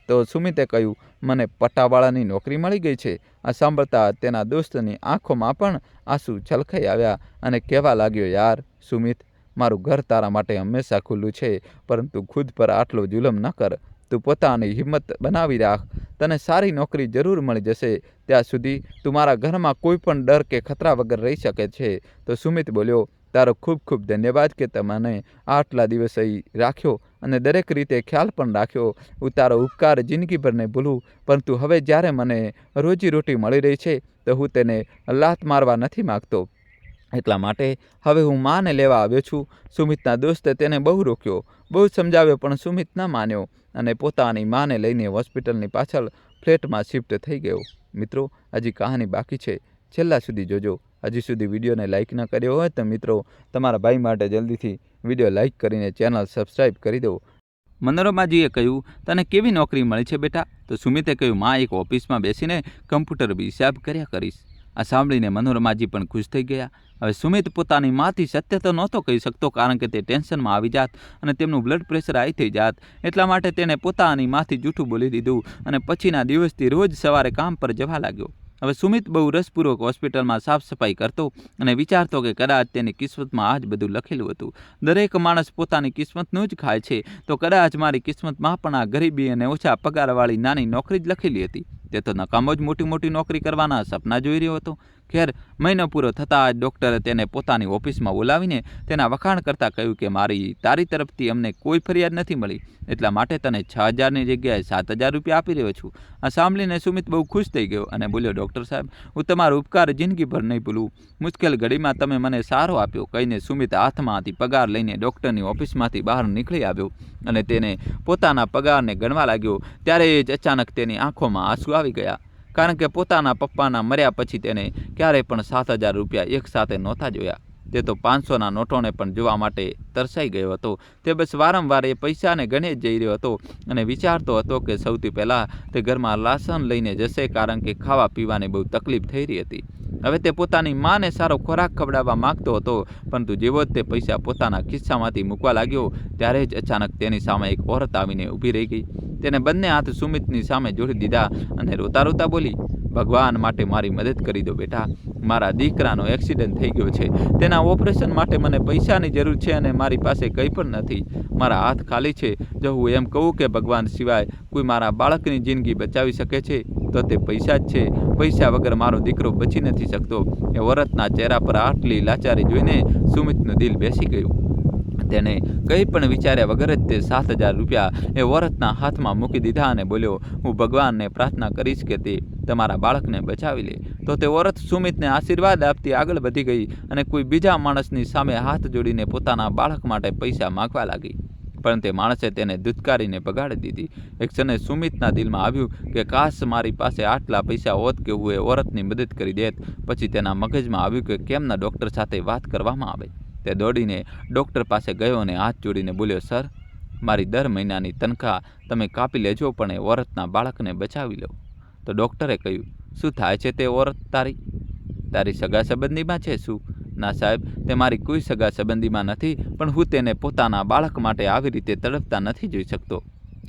Speaker 2: તો સુમિતે કહ્યું, મને પટ્ટાવાળાની નોકરી મળી ગઈ છે. આ સાંભળતા તેના દોસ્તની આંખોમાં પણ આંસુ છલકાઈ આવ્યા અને કહેવા લાગ્યો, યાર સુમિત, મારું ઘર તારા માટે હંમેશા ખુલ્લું છે, પરંતુ ખુદ પર આટલો જુલમ ન કર. તું પોતાની હિંમત બનાવી રાખ. તને સારી નોકરી જરૂર મળી જશે. ત્યાં સુધી તું મારા ઘરમાં કોઈ પણ ડર કે ખતરા વગર રહી શકે છે. તો સુમિત બોલ્યો, તારો ખૂબ ખૂબ ધન્યવાદ કે તમને આટલા દિવસ અહીં રાખ્યો અને દરેક રીતે ખ્યાલ પણ રાખ્યો. હું તારો ઉપકાર જિંદગીભર નહીં ભૂલું, પરંતુ હવે જ્યારે મને રોજીરોટી મળી રહી છે તો હું તેને લાત મારવા નથી માગતો. એટલા માટે હવે હું માને લેવા આવ્યો છું. સુમિતના દોસ્તે તેને બહુ રોક્યો, બહુ સમજાવ્યો, પણ સુમિત ન માન્યો અને પોતાની માને લઈને હોસ્પિટલની પાછળ ફ્લેટમાં શિફ્ટ થઈ ગયો. મિત્રો, હજી કહાની બાકી છે, છેલ્લા સુધી જોજો. હજી સુધી વિડીયોને લાઇક ન કર્યો હોય તો મિત્રો, તમારા ભાઈ માટે જલ્દીથી વિડીયો લાઇક કરીને ચેનલ સબસ્ક્રાઈબ કરી દો.
Speaker 1: મનોરમાજીએ કહ્યું, તને કેવી નોકરી મળી છે બેટા? તો સુમિતે કહ્યું, માં એક ઓફિસમાં બેસીને કમ્પ્યુટર હિસાબ કર્યા કરીશ. આ સાંભળીને મનોરમાજી પણ ખુશ થઈ ગયા. હવે સુમિત પોતાની માથી સત્ય તો નહોતો કહી શકતો, કારણ કે તે ટેન્શનમાં આવી જાત અને તેમનું બ્લડ પ્રેશર હાઈ થઈ જાત. એટલા માટે તેને પોતાની માથી જૂઠું બોલી દીધું અને પછીના દિવસથી રોજ સવારે કામ પર જવા લાગ્યો. હવે સુમિત બહુ રસપૂર્વક હોસ્પિટલમાં સાફ સફાઈ કરતો અને વિચારતો કે કદાચ તેની કિસ્મતમાં આ જ બધું લખેલું હતું. દરેક માણસ પોતાની કિસ્મતનું જ ખાય છે, તો કદાચ મારી કિસ્મતમાં પણ આ ગરીબી અને ઓછા પગારવાળી નાની નોકરી જ લખેલી હતી. તે તો નકામો જ મોટી મોટી નોકરી કરવાના સપના જોઈ રહ્યો હતો. ખેર, મહિનો પૂરો થતાં જ ડૉક્ટરે તેને પોતાની ઓફિસમાં બોલાવીને તેના વખાણ કરતાં કહ્યું કે તારી તરફથી અમને કોઈ ફરિયાદ નથી મળી, એટલા માટે તને 6,000ની જગ્યાએ 7,000 રૂપિયા આપી રહ્યો છું. આ સાંભળીને સુમિત બહુ ખુશ થઈ ગયો અને બોલ્યો, ડૉક્ટર સાહેબ, હું તમારો ઉપકાર જિંદગીભર નહીં ભૂલું. મુશ્કેલ ઘડીમાં તમે મને સહારો આપ્યો. કહીને સુમિત હાથમાંથી પગાર લઈને ડૉક્ટરની ઓફિસમાંથી બહાર નીકળી આવ્યો અને તેને પોતાના પગારને ગણવા લાગ્યો. ત્યારે જ અચાનક તેની આંખોમાં આંસુ આવી ગયા, કારણ કે પોતાના પપ્પાના મર્યા પછી તેને ક્યારેય પણ 7,000 રૂપિયા એકસાથે નહોતા જોયા. તે તો 500ના નોટોને પણ જોવા માટે તરસાઈ ગયો હતો. તે બસ વારંવાર એ પૈસાને ગણે જ જઈ રહ્યો હતો અને વિચારતો હતો કે સૌથી પહેલાં તે ઘરમાં રાશન લઈને જશે, કારણ કે ખાવા પીવાની બહુ તકલીફ થઈ રહી હતી. હવે તે પોતાની માને સારો ખોરાક ખવડાવવા માગતો હતો, પરંતુ જેવો જ તે પૈસા પોતાના ખિસ્સામાંથી મૂકવા લાગ્યો ત્યારે જ અચાનક તેની સામે એક ઓરત આવીને ઊભી રહી ગઈ. તેને બંને હાથ સુમિતની સામે જોડી દીધા અને રોતા રોતા બોલી, ભગવાન માટે મારી મદદ કરી દો બેટા. મારા દીકરાનો એક્સિડન્ટ થઈ ગયો છે. તેના ઓપરેશન માટે મને પૈસાની જરૂર છે અને મારી પાસે કંઈ પણ નથી. મારા હાથ ખાલી છે. જો હું એમ કહું કે ભગવાન સિવાય કોઈ મારા બાળકની જિંદગી બચાવી શકે છે તો તે પૈસા જ છે. પૈસા વગર મારો દીકરો બચી નથી શકતો. એ ઓરતના ચહેરા પર આટલી લાચારી જોઈને સુમિતનું દિલ બેસી ગયું. તેને કંઈ પણ વિચાર્યા વગર જ તે 7,000 રૂપિયા એ ઓરતના હાથમાં મૂકી દીધા અને બોલ્યો, હું ભગવાનને પ્રાર્થના કરીશ કે તે તમારા બાળકને બચાવી લે. તો તે ઓરત સુમિતને આશીર્વાદ આપતી આગળ વધી ગઈ અને કોઈ બીજા માણસની સામે હાથ જોડીને પોતાના બાળક માટે પૈસા માગવા લાગી. પણ તે માણસે તેને ધુતકારીને ભગાડી દીધી. એક ક્ષણે સુમિતના દિલમાં આવ્યું કે કાશ મારી પાસે આટલા પૈસા હોત કે હું એ ઓરતની મદદ કરી દેત. પછી તેના મગજમાં આવ્યું કે કેમ ના ડૉક્ટર સાથે વાત કરવામાં આવે. તે દોડીને ડૉક્ટર પાસે ગયો અને હાથ જોડીને બોલ્યો, સર, મારી દર મહિનાની તનખા તમે કાપી લેજો, પણ એ ઓરતના બાળકને બચાવી લો. તો ડૉક્ટરે કહ્યું, શું થાય છે તે ઓરત તારી સગા સંબંધીમાં છે શું? ના સાહેબ, તે મારી કોઈ સગા સંબંધીમાં નથી, પણ હું તેને પોતાના બાળક માટે આવી રીતે તડપતા નથી જોઈ શકતો.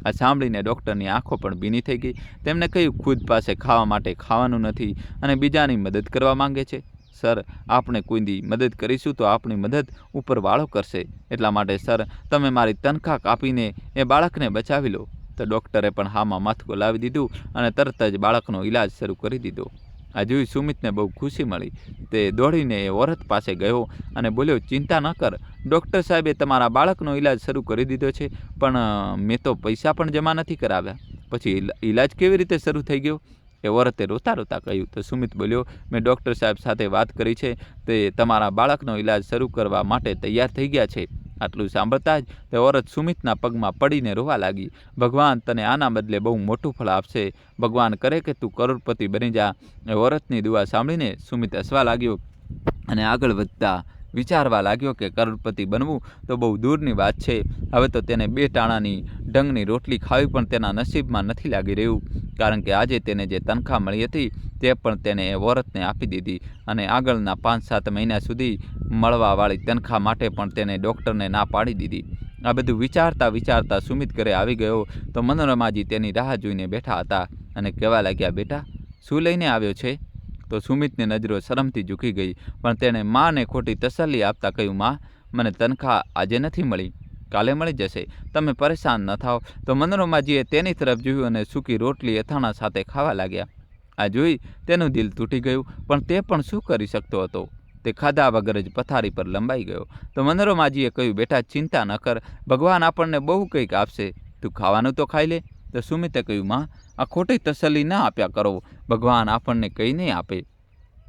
Speaker 1: આ સાંભળીને ડૉક્ટરની આંખો પણ ભીની થઈ ગઈ. તેમને કહ્યું, ખુદ પાસે ખાવા માટે ખાવાનું નથી અને બીજાની મદદ કરવા માંગે છે. સર, આપણે કોઈની મદદ કરીશું તો આપણી મદદ ઉપરવાળો કરશે. એટલા માટે સર, તમે મારી તનખા કાપીને એ બાળકને બચાવી લો. તો ડૉક્ટરે પણ હામાં માથું લાવી દીધું અને તરત જ બાળકનો ઈલાજ શરૂ કરી દીધો. આ જોઈ સુમિતને બહુ ખુશી મળી. તે દોડીને એ ઓરત પાસે ગયો અને બોલ્યો, ચિંતા ન કર, ડૉક્ટર સાહેબે તમારા બાળકનો ઈલાજ શરૂ કરી દીધો છે, પણ મેં તો પૈસા પણ જમા નથી કરાવ્યા. પછી ઈલાજ કેવી રીતે શરૂ થઈ ગયો? એ ઓરતે રોતા રોતા કહ્યું. તો સુમિત બોલ્યો, મેં ડૉક્ટર સાહેબ સાથે વાત કરી છે. તે તમારા બાળકનો ઈલાજ શરૂ કરવા માટે તૈયાર થઈ ગયા છે. આટલું સાંભળતા જ તે ઓરત સુમિતના પગમાં પડીને રોવા લાગી. ભગવાન તને આના બદલે બહુ મોટું ફળ આપશે. ભગવાન કરે કે તું કરોડપતિ બની જા. એ ઓરતની દુઆ સાંભળીને સુમિત હસવા લાગ્યો અને આગળ વધતા વિચારવા લાગ્યો કે કરોડપતિ બનવું તો બહુ દૂરની વાત છે. હવે તો તેને 2 ટાણાની ડંગની રોટલી ખાવી પણ તેના નસીબમાં નથી લાગી રહ્યું, કારણ કે આજે તેને જે તનખા મળી હતી તે પણ તેને એ વોરતને આપી દીધી અને આગળના 5-7 મહિના સુધી મળવાવાળી તનખા માટે પણ તેને ડૉક્ટરને ના પાડી દીધી. આ બધું વિચારતા વિચારતા સુમિત ઘરે આવી ગયો તો મનોરમાજી તેની રાહ જોઈને બેઠા હતા અને કહેવા લાગ્યા, બેટા શું લઈને આવ્યો છે? તો સુમિતની નજરો શરમથી ઝૂકી ગઈ, પણ તેણે માને ખોટી તસલ્લી આપતા કહ્યું, માં, મને તનખા આજે નથી મળી, કાલે મળી જશે, તમે પરેશાન ન થાઓ. તો મનોરમાજીએ તેની તરફ જોયું અને સૂકી રોટલી અથાણા સાથે ખાવા લાગ્યા. આ જોઈ તેનું દિલ તૂટી ગયું, પણ તે પણ શું કરી શકતો હતો? તે ખાધા વગર જ પથારી પર લંબાઈ ગયો. તો મનોરમાજીએ કહ્યું, બેટા ચિંતા ન કર, ભગવાન આપણને બહુ કંઈક આપશે, તું ખાવાનું તો ખાઈ લે. તો સુમિતે કહ્યું, માં, આ ખોટી તસલ્લી ના આપ્યા કરો, ભગવાન આપણને કંઈ નહીં આપે,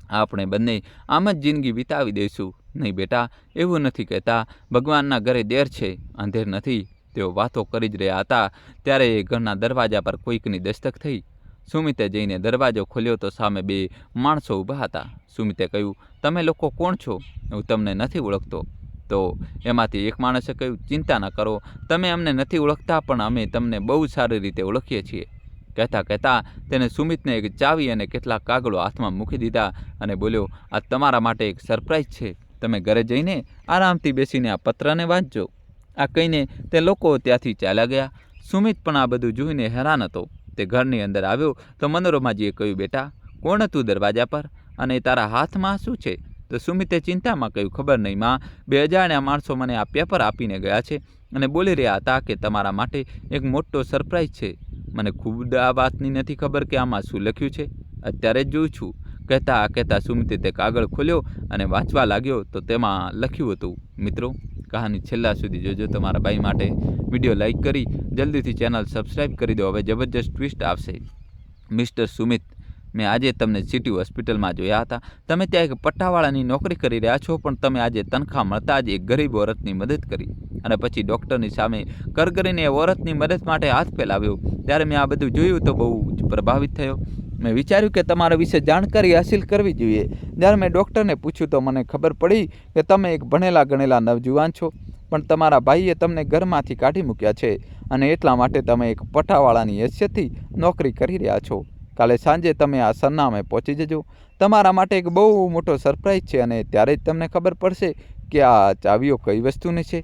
Speaker 1: આપણે બંને આમ જ જિંદગી વિતાવી દઈશું. નહીં બેટા, એવું નથી કહેતા, ભગવાનના ઘરે દેર છે, અંધેર નથી. તેઓ વાતો કરી જ રહ્યા હતા ત્યારે એ ઘરના દરવાજા પર કોઈકની દસ્તક થઈ. સુમિતે જઈને દરવાજો ખોલ્યો તો સામે 2 માણસો ઊભા હતા. સુમિતે કહ્યું, તમે લોકો કોણ છો? હું તમને નથી ઓળખતો. તો એમાંથી એક માણસે કહ્યું, ચિંતા ન કરો, તમે અમને નથી ઓળખતા પણ અમે તમને બહુ સારી રીતે ઓળખીએ છીએ. કહેતા કહેતા તેને સુમિતને એક ચાવી અને કેટલાક કાગળો હાથમાં મૂકી દીધા અને બોલ્યો, આ તમારા માટે એક સરપ્રાઈઝ છે, તમે ઘરે જઈને આરામથી બેસીને આ પત્રને વાંચજો. આ કહીને તે લોકો ત્યાંથી ચાલ્યા ગયા. સુમિત પણ આ બધું જોઈને હેરાન હતો. તે ઘરની અંદર આવ્યો તો મનોરમાજીએ કહ્યું, બેટા કોણ હતું દરવાજા પર અને તારા હાથમાં શું છે? તો સુમિતે ચિંતામાં કહ્યું, ખબર નહીં માં, 2 અજાણ્યા માણસો મને આ પેપર આપીને ગયા છે અને બોલી રહ્યા હતા કે તમારા માટે એક મોટો સરપ્રાઈઝ છે. મને ખુદ આ વાતની નથી ખબર કે આમાં શું લખ્યું છે, અત્યારે જ જોઉં છું. કહેતા કહેતા સુમિતે તે કાગળ ખોલ્યો અને વાંચવા લાગ્યો તો તેમાં લખ્યું હતું. મિત્રો, કહાની છેલ્લા સુધી જોજો. તમારા ભાઈ માટે વિડીયો લાઈક કરી જલ્દીથી ચેનલ સબસ્ક્રાઈબ કરી દો. હવે જબરજસ્ત ટ્વિસ્ટ આવશે. મિસ્ટર સુમિત, મેં આજે તમને સિટી હોસ્પિટલમાં જોયા હતા. તમે ત્યાં એક પટ્ટાવાળાની નોકરી કરી રહ્યા છો, પણ તમે આજે તનખા મળતા જ એક ગરીબ ઓરતની મદદ કરી અને પછી ડૉક્ટરની સામે કરગરીને એ ઓરતની મદદ માટે હાથ ફેલાવ્યો. ત્યારે મેં આ બધું જોયું તો બહુ જ પ્રભાવિત થયો. મેં વિચાર્યું કે તમારા વિશે જાણકારી હાસિલ કરવી જોઈએ. જ્યારે મેં ડૉક્ટરને પૂછ્યું તો મને ખબર પડી કે તમે એક ભણેલા ગણેલા નવજુવાન છો, પણ તમારા ભાઈએ તમને ઘરમાંથી કાઢી મૂક્યા છે અને એટલા માટે તમે એક પટ્ટાવાળાની હેસિયતથી નોકરી કરી રહ્યા છો. કાલે સાંજે તમે આ સરનામે પહોંચી જજો. તમારા માટે એક બહુ મોટો સરપ્રાઈઝ છે અને ત્યારે જ તમને ખબર પડશે કે આ ચાવીઓ કઈ વસ્તુની છે.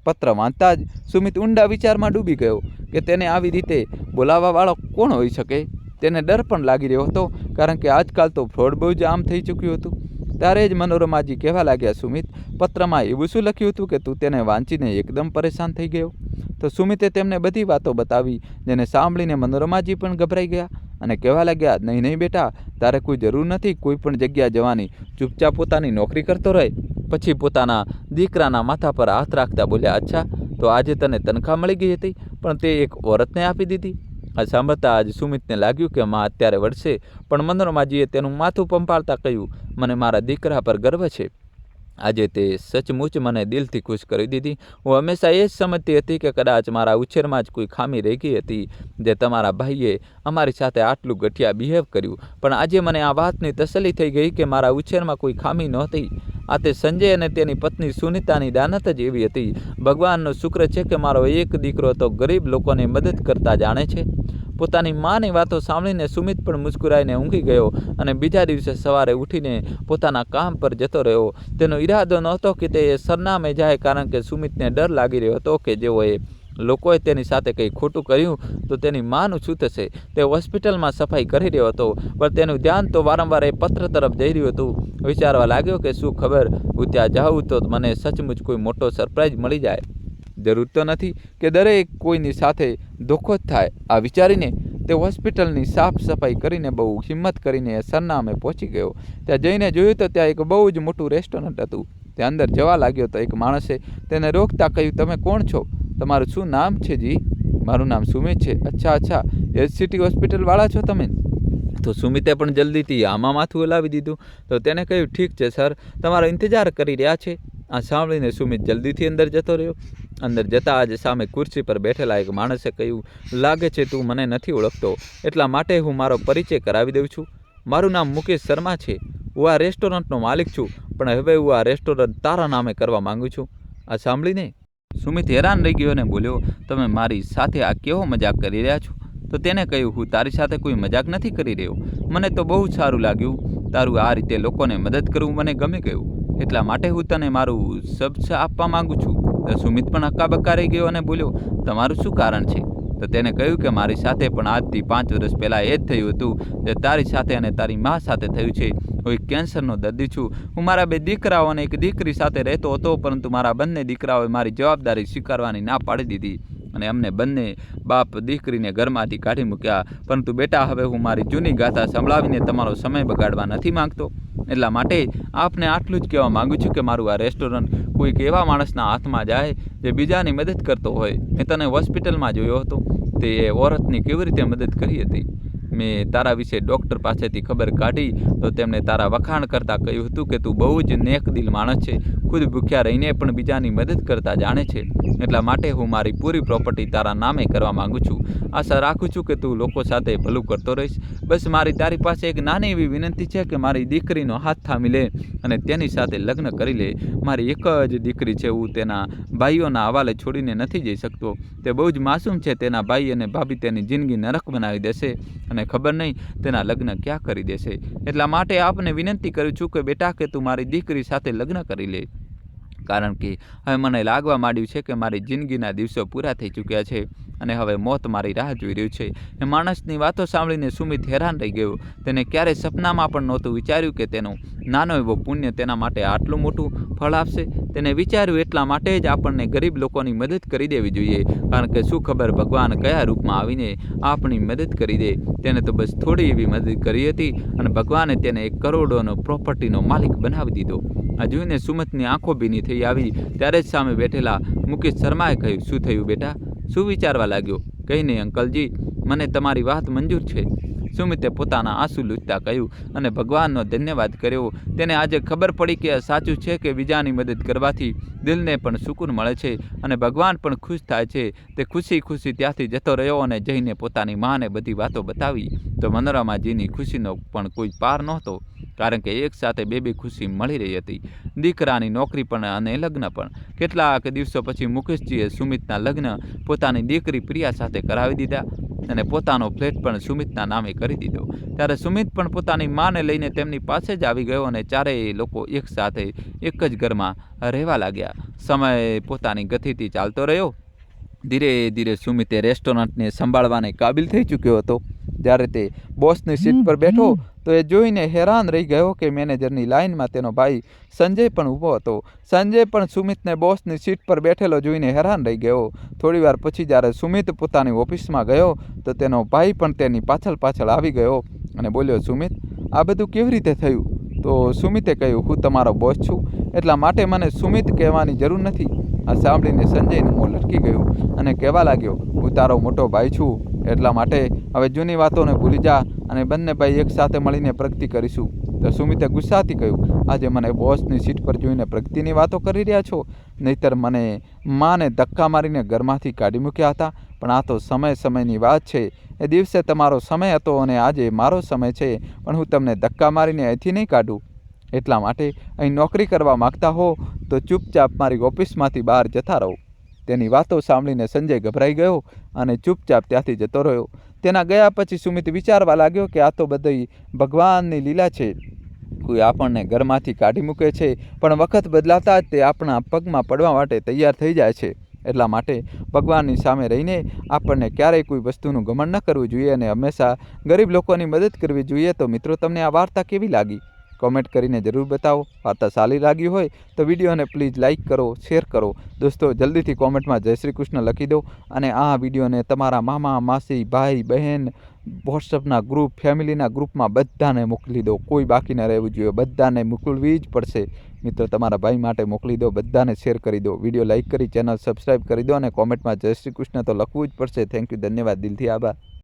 Speaker 1: પત્ર વાંચતા જ સુમિત ઊંડા વિચારમાં ડૂબી ગયો કે તેને આવી રીતે બોલાવવાવાળો કોણ હોઈ શકે. તેને ડર પણ લાગી રહ્યો હતો, કારણ કે આજકાલ તો ફ્રોડ બહુ જ આમ થઈ ચૂક્યું હતું. ત્યારે જ મનોરમાજી કહેવા લાગ્યા, સુમિત, પત્રમાં એવું શું લખ્યું હતું કે તું તેને વાંચીને એકદમ પરેશાન થઈ ગયો? તો સુમિતે તેમને બધી વાતો બતાવી, જેને સાંભળીને મનોરમાજી પણ ગભરાઈ ગયા અને કહેવા લાગ્યા, નહીં નહીં બેટા, તારે કોઈ જરૂર નથી કોઈ પણ જગ્યા જવાની, ચૂપચાપ પોતાની નોકરી કરતો રહે. પછી પોતાના દીકરાના માથા પર હાથ રાખતા બોલ્યા, અચ્છા, તો આજે તને તનખા મળી ગઈ હતી પણ તે એક ઓરતને આપી દીધી? આ સાંભળતા આજ સુમિતને લાગ્યું કે માં અત્યારે વળશે, પણ મનોરમાજીએ તેનું માથું પંપાળતા કહ્યું, મને મારા દીકરા પર ગર્વ છે. આજે તે સચમુચ મને દિલથી ખુશ કરી દીધી. હું હંમેશા એ જ સમજતી હતી કે કદાચ મારા ઉછેરમાં જ કોઈ ખામી રહી ગઈ હતી, જે તમારા ભાઈએ અમારી સાથે આટલું ઘટિયા બિહેવ કર્યું. પણ આજે મને આ વાતની તસલ્લી થઈ ગઈ કે મારા ઉછેરમાં કોઈ ખામી નહોતી. આ તે સંજય અને તેની પત્ની સુનિતાની દાનત જ એવી હતી. ભગવાનનો શુક્ર છે કે મારો એક દીકરો તો ગરીબ લોકોને મદદ કરતા જાણે છે. પોતાની માની વાતો સાંભળીને સુમિત પણ મુસ્કુરાઈને ઊંઘી ગયો અને બીજા દિવસે સવારે ઉઠીને પોતાના કામ પર જતો રહ્યો. તેનો ઈરાદો નહોતો કે તે સરનામે જાય, કારણ કે સુમિતને ડર લાગી રહ્યો હતો કે જેઓએ લોકોએ તેની સાથે કંઈ ખોટું કર્યું તો તેની માનું શું થશે. તે હોસ્પિટલમાં સફાઈ કરી રહ્યો હતો, પણ તેનું ધ્યાન તો વારંવાર એ પત્ર તરફ જઈ રહ્યું હતું. વિચારવા લાગ્યો કે શું ખબર, હું ત્યાં જાઉં તો મને સચમુચ કોઈ મોટો સરપ્રાઈઝ મળી જાય. જરૂર તો નથી કે દરેક કોઈની સાથે ધોખો જ થાય. આ વિચારીને તે હોસ્પિટલની સાફ સફાઈ કરીને બહુ હિંમત કરીને એ સરનામે પહોંચી ગયો. ત્યાં જઈને જોયું તો ત્યાં એક બહુ જ મોટું રેસ્ટોરન્ટ હતું. તે અંદર જવા લાગ્યો તો એક માણસે તેને રોકતા કહ્યું, તમે કોણ છો? તમારું શું નામ છે? જી, મારું નામ સુમિત છે. અચ્છા અચ્છા, એચ સિટી હોસ્પિટલવાળા છો તમે? તો સુમિતે પણ જલ્દીથી આમાં માથું હલાવી દીધું. તો તેને કહ્યું, ઠીક છે સર, તમારો ઇંતજાર કરી રહ્યા છે. આ સાંભળીને સુમિત જલ્દીથી અંદર જતો રહ્યો. અંદર જતાં જ સામે ખુરશી પર બેઠેલા એક માણસે કહ્યું, લાગે છે તું મને નથી ઓળખતો, એટલા માટે હું મારો પરિચય કરાવી દઉં છું. મારું નામ મુકેશ શર્મા છે. હું આ રેસ્ટોરન્ટનો માલિક છું.
Speaker 2: પણ હવે હું આ રેસ્ટોરન્ટ તારા નામે કરવા માંગુ છું. આ સાંભળીને
Speaker 1: સુમિત હેરાન રહી ગયો અને બોલ્યો, તમે મારી સાથે આ કેવો મજાક કરી રહ્યા છો? તો તેને કહ્યું, હું તારી સાથે કોઈ મજાક નથી કરી રહ્યો. મને તો બહુ સારું લાગ્યું. તારું આ રીતે લોકોને મદદ કરવું મને ગમી ગયું. એટલા માટે હું તને મારું સબ્સ આપવા માંગુ છું. તો સુમિત પણ હક્કાબક્કા રહી ગયો અને બોલ્યો, તમારું શું કારણ છે? તો તેને કહ્યું કે મારી સાથે પણ આજથી 5 વર્ષ પહેલાં એ જ થયું હતું જે તારી સાથે અને તારી મા સાથે થયું છે. હું એક કેન્સરનો દર્દી છું. હું મારા 2 દીકરાઓ અને એક દીકરી સાથે રહેતો હતો, પરંતુ મારા બંને દીકરાઓએ મારી જવાબદારી સ્વીકારવાની ના પાડી દીધી અને અમને બંને બાપ દીકરીને ઘરમાંથી કાઢી મૂક્યા. પરંતુ બેટા, હવે હું મારી જૂની ગાથા સંભળાવીને તમારો સમય બગાડવા નથી માંગતો. એટલા માટે આપને આટલું જ કહેવા માગું છું કે મારું આ રેસ્ટોરન્ટ કોઈક એવા માણસના હાથમાં જાય જે બીજાની મદદ કરતો હોય. મેં તને હોસ્પિટલમાં જોયો હતો, તે એ ઓરતની કેવી રીતે મદદ કરી હતી. મેં તારા વિશે ડૉક્ટર પાસેથી ખબર કાઢી તો તેમણે તારા વખાણ કરતાં કહ્યું હતું કે તું બહુ જ નેકદિલ માણસ છે, ખુદ ભૂખ્યા રહીને પણ બીજાની મદદ કરતા જાણે છે. એટલા માટે હું મારી પૂરી પ્રોપર્ટી તારા નામે કરવા માગું છું. આશા રાખું છું કે તું લોકો સાથે ભલું કરતો રહીશ. બસ મારી તારી પાસે એક નાની એવી વિનંતી છે કે મારી દીકરીનો હાથ થામી લે અને તેની સાથે લગ્ન કરી લે. મારી એક જ દીકરી છે. હું તેના ભાઈઓના હવાલે છોડીને નથી જઈ શકતો. તે બહુ જ માસૂમ છે. તેના ભાઈ અને ભાભી તેની જિંદગી નરક બનાવી દેશે અને ખબર નહીં તેના લગ્ન ક્યાં કરી દેશે. એટલા માટે આપને વિનંતી કરું છું કે બેટા, કે તું મારી દીકરી સાથે લગ્ન કરી લે. કારણ કે હવે મને લાગવા માંડ્યું છે કે મારી જિંદગીના દિવસો પૂરા થઈ ચૂક્યા છે અને હવે મોત મારી રાહ જોઈ રહ્યું છે. એ માણસની વાતો સાંભળીને સુમિત હેરાન રહી ગયો. તેને ક્યારેય સપનામાં પણ નહોતું વિચાર્યું કે તેનો નાનો એવો પુણ્ય તેના માટે આટલું મોટું ફળ આપશે. તેને વિચાર્યું એટલા માટે જ આપણને ગરીબ લોકોની મદદ કરી દેવી જોઈએ. કારણ કે શું ખબર ભગવાન કયા રૂપમાં આવીને આપણી મદદ કરી દે. તેને તો બસ થોડી એવી મદદ કરી હતી અને ભગવાને તેને 1 કરોડોનો પ્રોપર્ટીનો માલિક બનાવી દીધો. આ જોઈને સુમિતની આંખો ભીની થઈ આવી. ત્યારે જ સામે બેઠેલા મુકેશ શર્માએ કહ્યું, શું થયું બેટા? શું વિચારવા લાગ્યો? કંઈ નહીં અંકલજી, મને તમારી વાત મંજૂર છે. સુમિતે પોતાના આંસુ લૂછતા કહ્યું અને ભગવાનનો ધન્યવાદ કર્યો. તેને આજે ખબર પડી કે સાચું છે કે બીજાની મદદ કરવાથી દિલને પણ સુકૂન મળે છે અને ભગવાન પણ ખુશ થાય છે. તે ખુશી ખુશી ત્યાંથી જતો રહ્યો અને જઈને પોતાની માને બધી વાતો બતાવી. તો મનોરમાજીની ખુશીનો પણ કોઈ પાર નહોતો, કારણ કે એક સાથે 2 ખુશી મળી રહી હતી. દીકરાની નોકરી પણ અને લગ્ન પણ. કેટલાક દિવસો પછી મુકેશજીએ સુમિતના લગ્ન પોતાની દીકરી પ્રિયા સાથે કરાવી દીધા અને પોતાનો ફ્લેટ પણ સુમિતના નામે કરી દીધો. ત્યારે સુમિત પણ પોતાની માને લઈને તેમની પાસે જ આવી ગયો અને ચારેય લોકો એક સાથે એક જ ઘરમાં રહેવા લાગ્યા. સમય પોતાની ગતિથી ચાલતો રહ્યો. ધીરે ધીરે સુમિતે રેસ્ટોરન્ટને સંભાળવાને કાબિલ થઈ ચૂક્યો હતો. જ્યારે તે બોસની સીટ પર બેઠો તો એ જોઈને હેરાન રહી ગયો કે મેનેજરની લાઇનમાં તેનો ભાઈ સંજય પણ ઊભો હતો. સંજય પણ સુમિતને બોસની સીટ પર બેઠેલો જોઈને હેરાન રહી ગયો. થોડીવાર પછી જ્યારે સુમિત પોતાની ઓફિસમાં ગયો તો તેનો ભાઈ પણ તેની પાછળ આવી ગયો અને બોલ્યો, સુમિત, આ બધું કેવી રીતે થયું? તો સુમિતે કહ્યું, હું તમારો બોસ છું, એટલા માટે મને સુમિત કહેવાની જરૂર નથી. આ સાંભળીને સંજયનું મોં લટકી ગયું અને કહેવા લાગ્યો, હું તારો મોટો ભાઈ છું, એટલા માટે હવે જૂની વાતોને ભૂલી જા અને બંને ભાઈ એક સાથે મળીને પ્રગતિ કરીશું. તો સુમિતે ગુસ્સાથી કહ્યું, આજે મને બોસની સીટ પર જોઈને પ્રગતિની વાતો કરી રહ્યા છો? નહીંતર મને માને ધક્કા મારીને ઘરમાંથી કાઢી મૂક્યા હતા. પણ આ તો સમયની વાત છે. એ દિવસે તમારો સમય હતો અને આજે મારો સમય છે, પણ હું તમને ધક્કા મારીને અહીંથી નહીં કાઢું. એટલા માટે અહીં નોકરી કરવા માગતા હો તો ચૂપચાપ મારી ઓફિસમાંથી બહાર જતા રહો. તેની વાતો સાંભળીને સંજય ગભરાઈ ગયો અને ચૂપચાપ ત્યાંથી જતો રહ્યો. તેના ગયા પછી સુમિત વિચારવા લાગ્યો કે આ તો બધી ભગવાનની લીલા છે. કોઈ આપણને ઘરમાંથી કાઢી મૂકે છે, પણ વખત બદલાતા જ તે આપણા પગમાં પડવા માટે તૈયાર થઈ જાય છે. એટલા માટે ભગવાનની સામે રહીને આપણને ક્યારેય કોઈ વસ્તુનું ઘમંડ ન કરવું જોઈએ અને હંમેશા ગરીબ લોકોની મદદ કરવી જોઈએ. તો મિત્રો, તમને આ વાર્તા કેવી લાગી? કોમેન્ટ કરીને જરૂર બતાવો. વાર્તા સારી લાગી હોય તો વિડીયોને પ્લીઝ લાઇક કરો, શેર કરો. દોસ્તો, જલ્દીથી કોમેન્ટમાં જય શ્રી કૃષ્ણ લખી દો અને આ વિડીયોને તમારા મામા, માસી, ભાઈ, બહેન, વોટ્સઅપના ગ્રુપ, ફેમિલીના ગ્રુપમાં બધાને મોકલી દો. કોઈ બાકી ન રહેવું જોઈએ. બધાને મોકલવી જ પડશે. મિત્રો, તમારા ભાઈ માટે મોકલી દો. બધાને શેર કરી દો. વિડીયો લાઇક કરી ચેનલ સબસ્ક્રાઈબ કરી દો અને કોમેન્ટમાં જય શ્રી કૃષ્ણ તો લખવું જ પડશે. થેન્ક યુ, ધન્યવાદ, દિલથી આભાર.